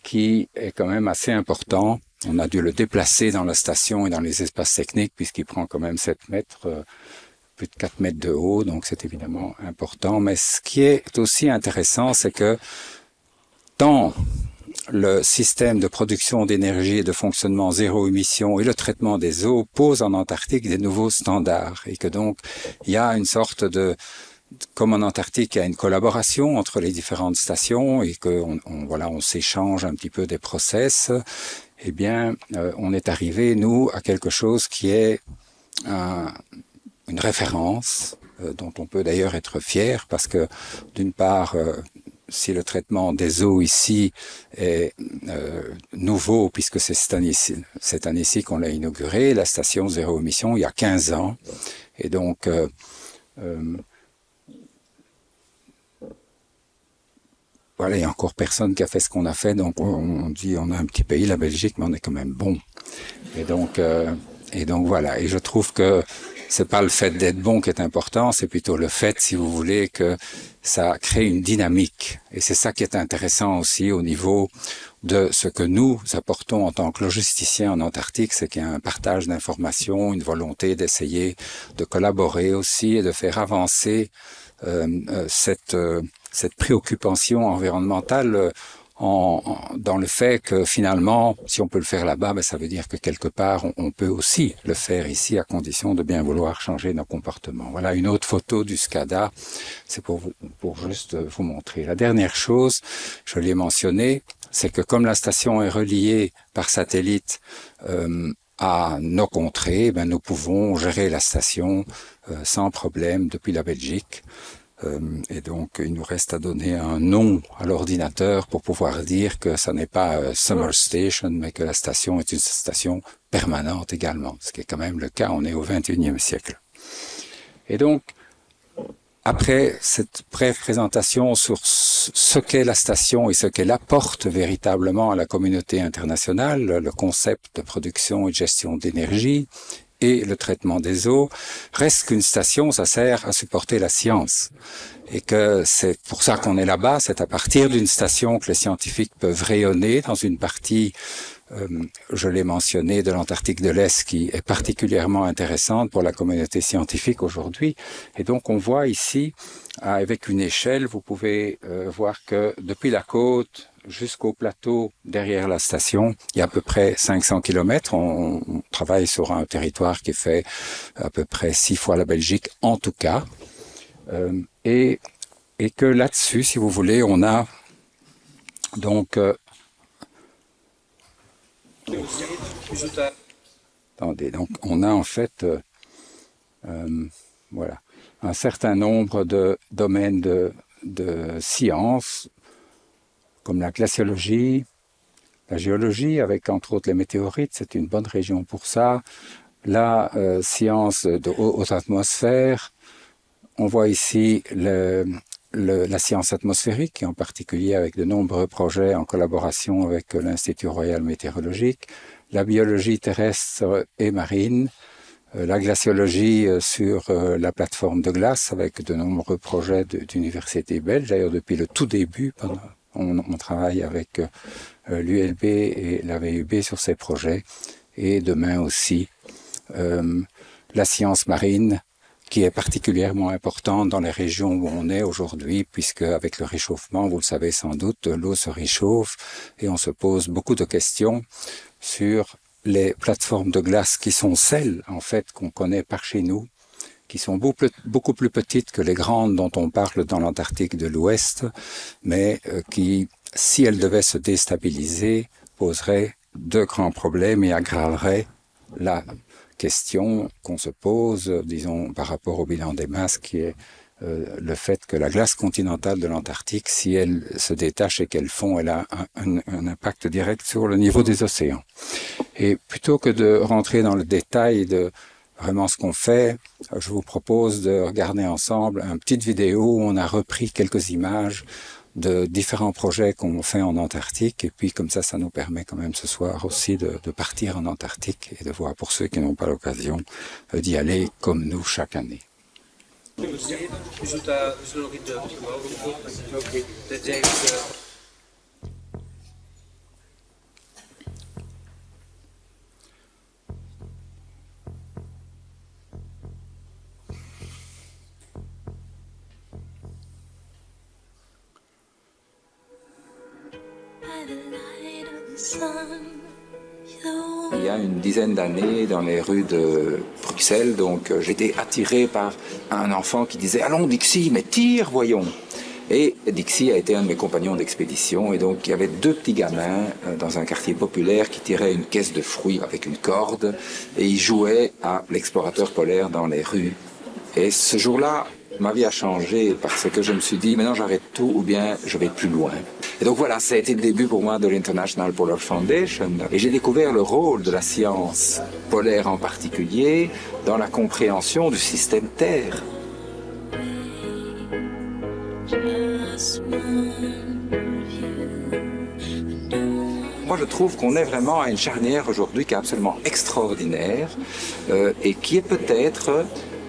qui est quand même assez important. On a dû le déplacer dans la station et dans les espaces techniques, puisqu'il prend quand même 7 mètres, plus de 4 mètres de haut, donc c'est évidemment important. Mais ce qui est aussi intéressant, c'est que tant le système de production d'énergie et de fonctionnement zéro émission et le traitement des eaux posent en Antarctique des nouveaux standards, et que donc il y a une sorte comme en Antarctique, il y a une collaboration entre les différentes stations et on s'échange un petit peu des process. Eh bien, on est arrivé, nous, à quelque chose qui est une référence dont on peut d'ailleurs être fier, parce que d'une part, si le traitement des eaux ici est nouveau, puisque c'est cette année-ci qu'on l'a inauguré, la station zéro émission, il y a 15 ans, et donc voilà, il n'y a encore personne qui a fait ce qu'on a fait, donc on dit on a un petit pays, la Belgique, mais on est quand même bon. Et donc voilà, et je trouve que c'est pas le fait d'être bon qui est important, c'est plutôt le fait, si vous voulez, que ça crée une dynamique. Et c'est ça qui est intéressant aussi au niveau de ce que nous apportons en tant que logisticiens en Antarctique, c'est qu'il y a un partage d'informations, une volonté d'essayer de collaborer aussi et de faire avancer cette préoccupation environnementale dans le fait que finalement, si on peut le faire là-bas, ben, ça veut dire que quelque part, on peut aussi le faire ici à condition de bien vouloir changer nos comportements. Voilà une autre photo du SCADA, c'est pour juste vous montrer. La dernière chose, je l'ai mentionné, c'est que comme la station est reliée par satellite à nos contrées, ben, nous pouvons gérer la station sans problème depuis la Belgique. Et donc, il nous reste à donner un nom à l'ordinateur pour pouvoir dire que ça n'est pas Summer Station, mais que la station est une station permanente également, ce qui est quand même le cas, on est au XXIe siècle. Et donc, après cette brève présentation sur ce qu'est la station et ce qu'elle apporte véritablement à la communauté internationale, le concept de production et de gestion d'énergie, et le traitement des eaux, reste qu'une station, ça sert à supporter la science. Et que c'est pour ça qu'on est là-bas, c'est à partir d'une station que les scientifiques peuvent rayonner dans une partie, je l'ai mentionné, de l'Antarctique de l'Est qui est particulièrement intéressante pour la communauté scientifique aujourd'hui. Et donc on voit ici, avec une échelle, vous pouvez voir que depuis la côte jusqu'au plateau derrière la station, il y a à peu près 500 km. On travaille sur un territoire qui fait à peu près 6 fois la Belgique, en tout cas. Et que là-dessus, si vous voulez, on a donc... attendez, donc on a en fait voilà, un certain nombre de domaines de sciences, comme la glaciologie, la géologie, avec entre autres les météorites, c'est une bonne région pour ça. La science de haute atmosphère, on voit ici la science atmosphérique, et en particulier avec de nombreux projets en collaboration avec l'Institut Royal Météorologique, la biologie terrestre et marine, la glaciologie sur la plateforme de glace, avec de nombreux projets d'universités belges. D'ailleurs, depuis le tout début, on travaille avec l'ULB et la VUB sur ces projets. Et demain aussi, la science marine, qui est particulièrement importante dans les régions où on est aujourd'hui, puisque avec le réchauffement, vous le savez sans doute, l'eau se réchauffe et on se pose beaucoup de questions sur les plateformes de glace qui sont celles, en fait, qu'on connaît par chez nous, qui sont beaucoup plus petites que les grandes dont on parle dans l'Antarctique de l'Ouest, mais qui, si elles devaient se déstabiliser, poseraient de grands problèmes et aggraveraient la question qu'on se pose, disons, par rapport au bilan des masses, qui est le fait que la glace continentale de l'Antarctique, si elle se détache et qu'elle fond, elle a un impact direct sur le niveau des océans. Et plutôt que de rentrer dans le détail de vraiment ce qu'on fait, je vous propose de regarder ensemble une petite vidéo où on a repris quelques images de différents projets qu'on fait en Antarctique, et puis comme ça nous permet quand même ce soir aussi de partir en Antarctique et de voir pour ceux qui n'ont pas l'occasion d'y aller comme nous chaque année. Il y a une dizaine d'années, dans les rues de Bruxelles, donc j'étais attiré par un enfant qui disait « Allons Dixie, mais tire, voyons !» Et Dixie a été un de mes compagnons d'expédition, et donc il y avait deux petits gamins dans un quartier populaire qui tiraient une caisse de fruits avec une corde, et ils jouaient à l'explorateur polaire dans les rues. Et ce jour-là, ma vie a changé parce que je me suis dit, maintenant j'arrête tout ou bien je vais plus loin. Et donc voilà, ça a été le début pour moi de l'International Polar Foundation. Et j'ai découvert le rôle de la science polaire en particulier dans la compréhension du système Terre. Moi, je trouve qu'on est vraiment à une charnière aujourd'hui qui est absolument extraordinaire et qui est peut-être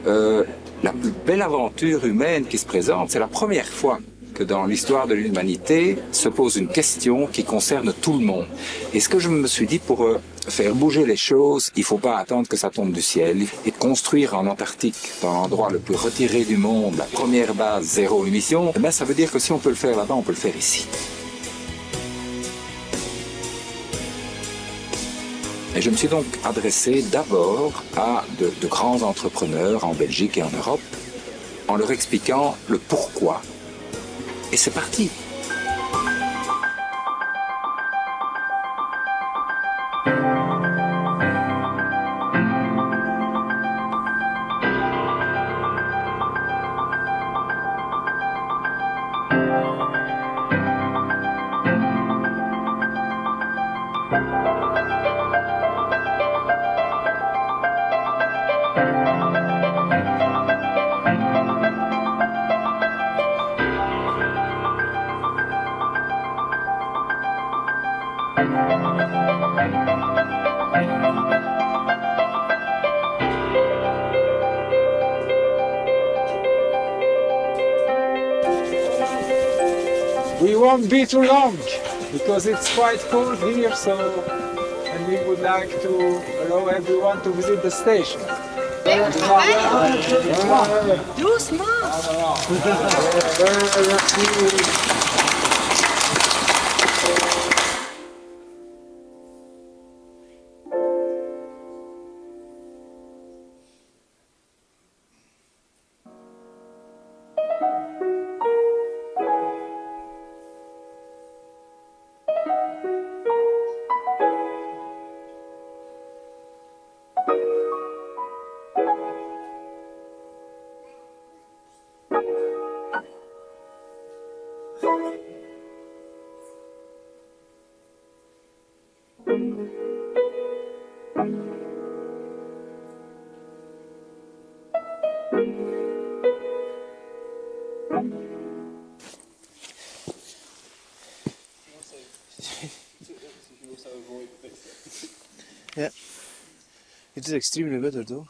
la plus belle aventure humaine qui se présente. C'est la première fois que dans l'histoire de l'humanité se pose une question qui concerne tout le monde. Et ce que je me suis dit, pour faire bouger les choses, il ne faut pas attendre que ça tombe du ciel. Et construire en Antarctique, dans l'endroit le plus retiré du monde, la première base zéro émission, eh bien, ça veut dire que si on peut le faire là-bas, on peut le faire ici. Et je me suis donc adressé d'abord à de grands entrepreneurs en Belgique et en Europe, en leur expliquant le pourquoi. Et c'est parti. We won't be too long because it's quite cold here, and we would like to allow everyone to visit the station. Doucement. Yeah, it is extremely better though.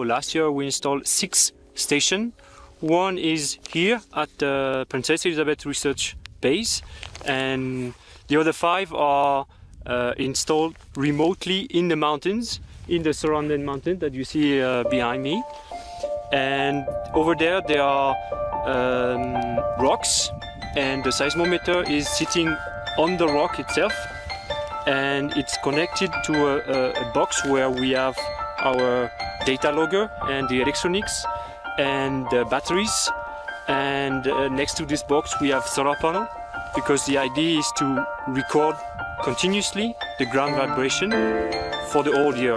Last year we installed 6 stations. One is here at the Princess Elizabeth Research Base, and the other 5 are installed remotely in the mountains, in the surrounding mountain that you see behind me. And over there are rocks, and the seismometer is sitting on the rock itself, and it's connected to a box where we have our data logger and the electronics and the batteries, and next to this box we have solar panel, because the idea is to record continuously the ground vibration for the whole year.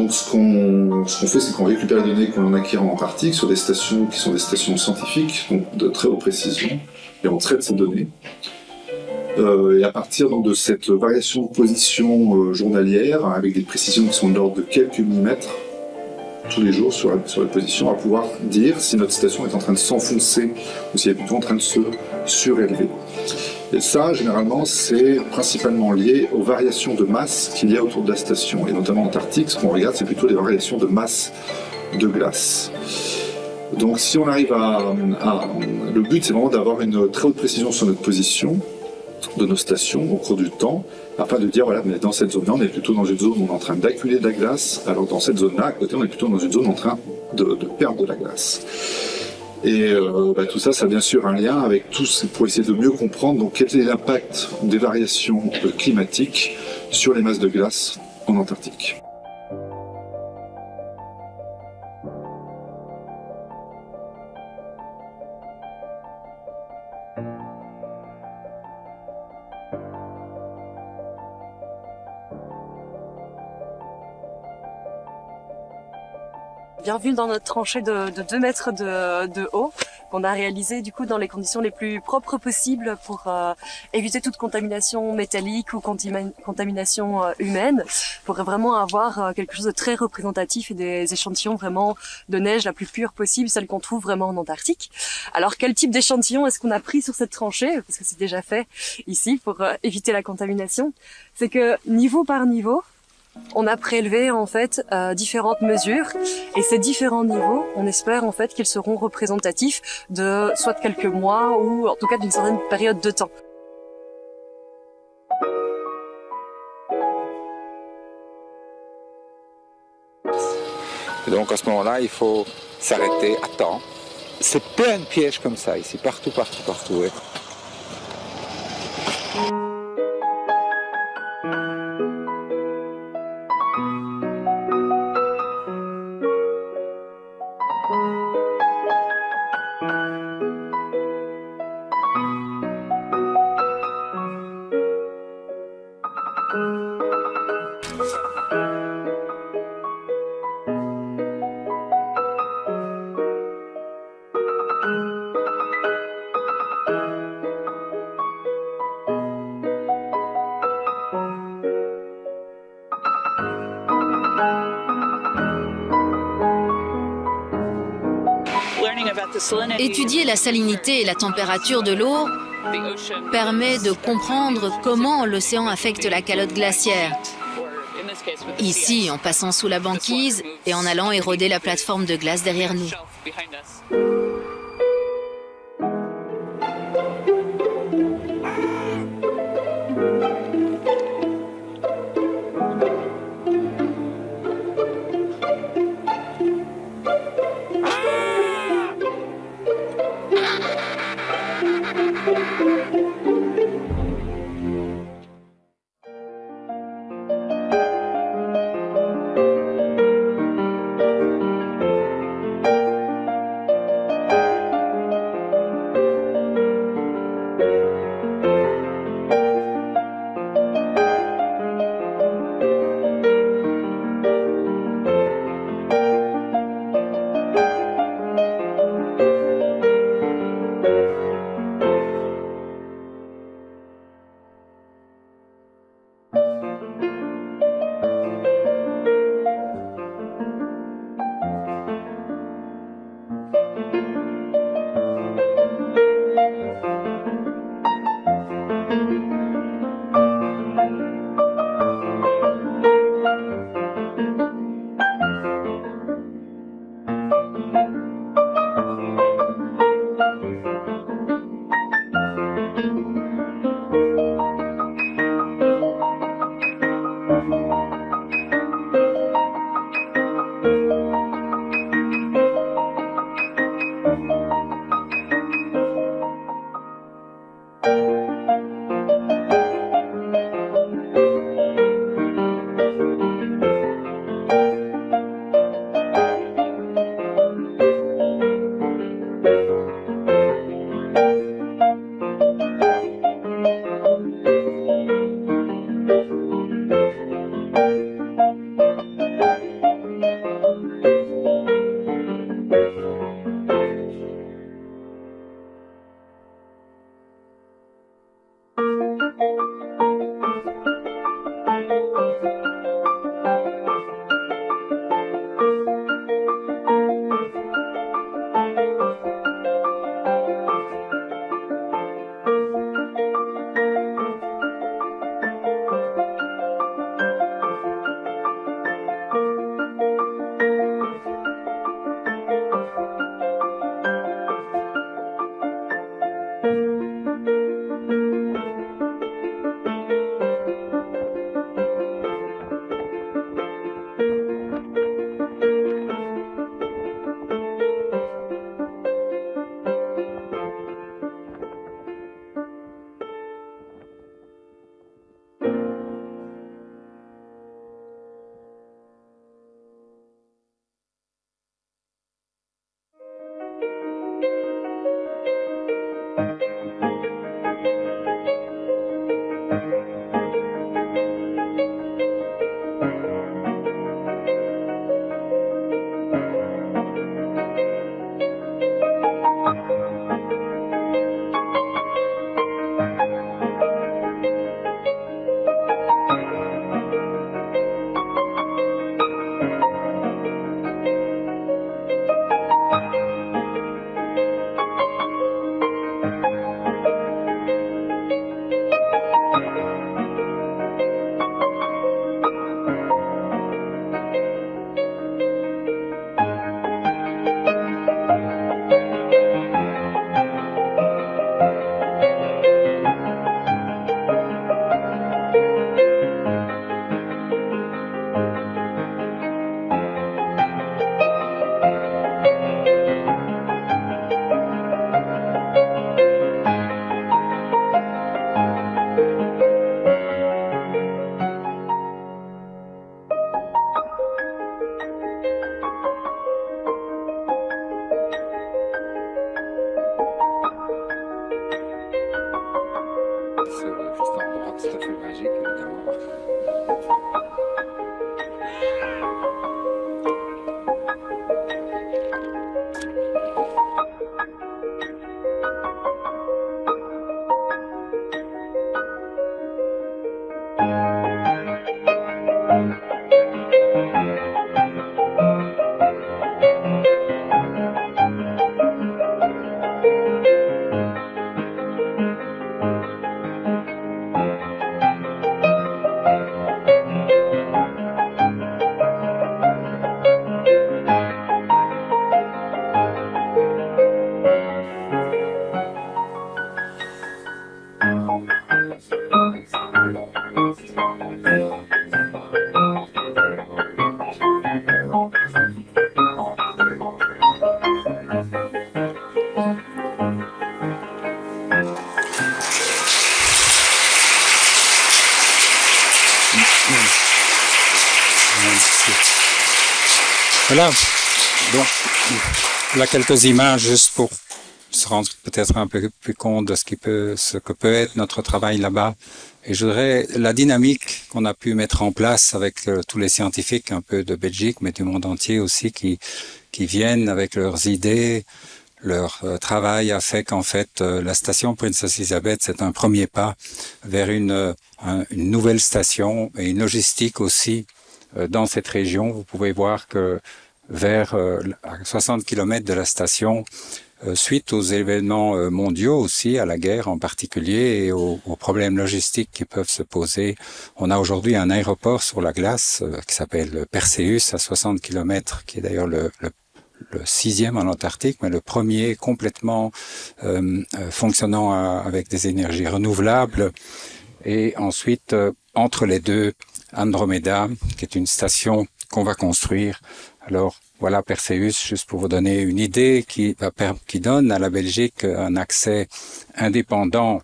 Donc ce qu'on fait, c'est qu'on récupère les données qu'on acquiert en Antarctique sur des stations qui sont des stations scientifiques, donc de très haute précision, et on traite ces données. Et à partir donc, de cette variation de position journalière, avec des précisions qui sont de l'ordre de quelques millimètres, tous les jours sur la position, on va pouvoir dire si notre station est en train de s'enfoncer ou si elle est plutôt en train de se surélever. Et ça, généralement, c'est principalement lié aux variations de masse qu'il y a autour de la station. Et notamment en Antarctique, ce qu'on regarde, c'est plutôt les variations de masse de glace. Donc si on arrive le but, c'est vraiment d'avoir une très haute précision sur notre position de nos stations au cours du temps, afin de dire, voilà, mais dans cette zone-là, on est plutôt dans une zone où on est en train d'accumuler de la glace, alors dans cette zone-là, à côté, on est plutôt dans une zone en train de perdre de la glace. Et tout ça, ça a bien sûr un lien avec tout, pour essayer de mieux comprendre donc, quel est l'impact des variations climatiques sur les masses de glace en Antarctique. Bien vu dans notre tranchée de 2 mètres de haut, qu'on a réalisé du coup dans les conditions les plus propres possibles pour éviter toute contamination métallique ou contamination humaine, pour vraiment avoir quelque chose de très représentatif et des échantillons vraiment de neige la plus pure possible, celle qu'on trouve vraiment en Antarctique. Alors quel type d'échantillon est-ce qu'on a pris sur cette tranchée, parce que c'est déjà fait ici pour éviter la contamination, c'est que niveau par niveau, on a prélevé en fait différentes mesures et ces différents niveaux, on espère en fait qu'ils seront représentatifs de soit de quelques mois ou en tout cas d'une certaine période de temps. Et donc à ce moment-là, il faut s'arrêter à temps. C'est plein de pièges comme ça ici, partout. Ouais. Étudier la salinité et la température de l'eau permet de comprendre comment l'océan affecte la calotte glaciaire. Ici, en passant sous la banquise et en allant éroder la plateforme de glace derrière nous. Voilà, donc là quelques images juste pour se rendre peut-être un peu plus compte de ce que peut être notre travail là-bas. Et je voudrais la dynamique qu'on a pu mettre en place avec tous les scientifiques un peu de Belgique, mais du monde entier aussi, qui viennent avec leurs idées, leur travail a fait qu'en fait la station Princess Elizabeth, c'est un premier pas vers une nouvelle station et une logistique aussi dans cette région. Vous pouvez voir que vers à 60 km de la station, suite aux événements mondiaux aussi, à la guerre en particulier et aux problèmes logistiques qui peuvent se poser, on a aujourd'hui un aéroport sur la glace qui s'appelle Perseus à 60 km, qui est d'ailleurs le 6e en Antarctique, mais le premier complètement fonctionnant avec des énergies renouvelables. Et ensuite, entre les deux, Andromeda, qui est une station qu'on va construire. Alors voilà Perseus, juste pour vous donner une idée, qui donne à la Belgique un accès indépendant,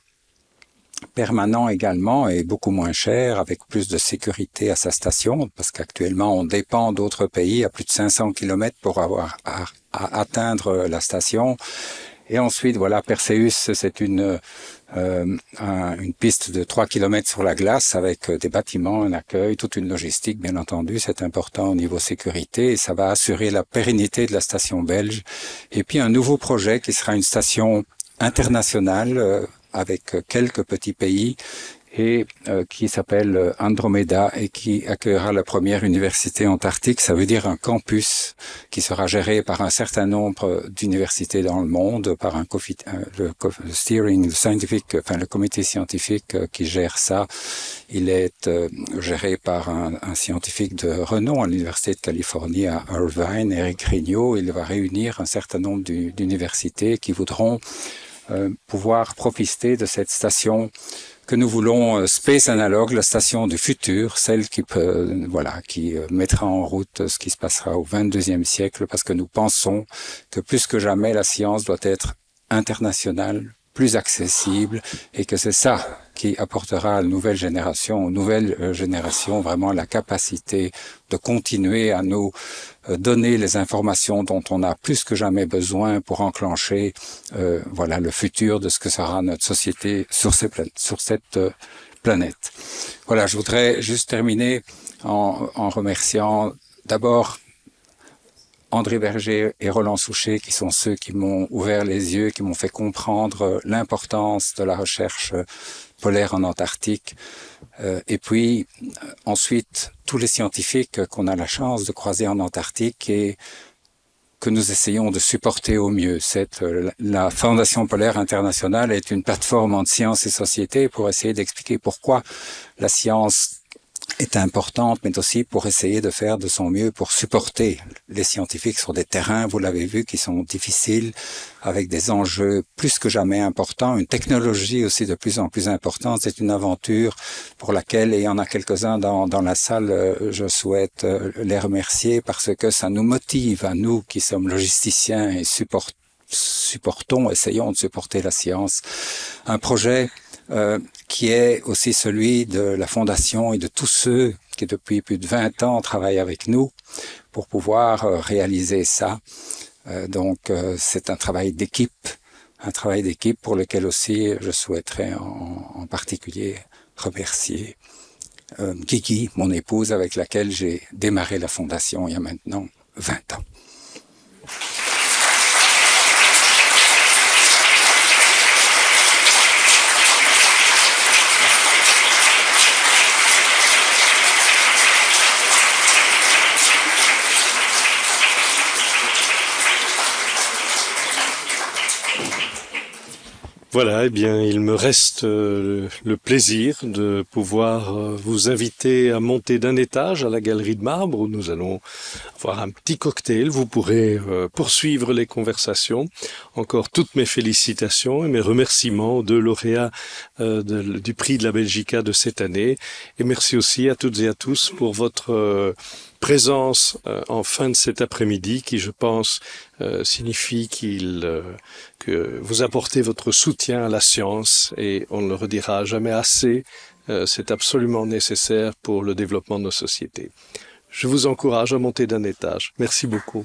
permanent également, et beaucoup moins cher, avec plus de sécurité à sa station, parce qu'actuellement on dépend d'autres pays à plus de 500 km pour avoir à atteindre la station. Et ensuite, voilà, Perseus, c'est une piste de 3 km sur la glace avec des bâtiments, un accueil, toute une logistique, bien entendu. C'est important au niveau sécurité et ça va assurer la pérennité de la station belge. Et puis, un nouveau projet qui sera une station internationale avec quelques petits pays et qui s'appelle Andromeda et qui accueillera la première université antarctique. Ça veut dire un campus qui sera géré par un certain nombre d'universités dans le monde, par le comité scientifique qui gère ça. Il est géré par un scientifique de renom à l'Université de Californie à Irvine, Eric Rignot. Il va réunir un certain nombre d'universités qui voudront pouvoir profiter de cette station que nous voulons Space Analog, la station du futur, celle qui mettra en route ce qui se passera au 22e siècle, parce que nous pensons que plus que jamais la science doit être internationale, plus accessible, et que c'est ça qui apportera aux nouvelles générations vraiment la capacité de continuer à nous donner les informations dont on a plus que jamais besoin pour enclencher le futur de ce que sera notre société sur cette planète. Voilà, je voudrais juste terminer en remerciant d'abord André Berger et Roland Souchet, qui sont ceux qui m'ont ouvert les yeux, qui m'ont fait comprendre l'importance de la recherche polaire en Antarctique. Et puis, ensuite, tous les scientifiques qu'on a la chance de croiser en Antarctique et que nous essayons de supporter au mieux. La Fondation Polaire Internationale est une plateforme entre sciences et société pour essayer d'expliquer pourquoi la science est importante, mais aussi pour essayer de faire de son mieux pour supporter les scientifiques sur des terrains, vous l'avez vu, qui sont difficiles, avec des enjeux plus que jamais importants, une technologie aussi de plus en plus importante. C'est une aventure pour laquelle, et il y en a quelques-uns dans la salle, je souhaite les remercier parce que ça nous motive à nous qui sommes logisticiens et essayons de supporter la science. Un projet qui est aussi celui de la Fondation et de tous ceux qui depuis plus de 20 ans travaillent avec nous pour pouvoir réaliser ça. Donc c'est un travail d'équipe pour lequel aussi je souhaiterais en particulier remercier Kiki, mon épouse, avec laquelle j'ai démarré la Fondation il y a maintenant 20 ans. Voilà, eh bien, il me reste le plaisir de pouvoir vous inviter à monter d'un étage à la Galerie de Marbre où nous allons avoir un petit cocktail. Vous pourrez poursuivre les conversations. Encore toutes mes félicitations et mes remerciements aux deux lauréats du prix de la Belgica de cette année. Et merci aussi à toutes et à tous pour votre présence en fin de cet après-midi qui, je pense, signifie que vous apportez votre soutien à la science et on ne le redira jamais assez, c'est absolument nécessaire pour le développement de nos sociétés. Je vous encourage à monter d'un étage. Merci beaucoup.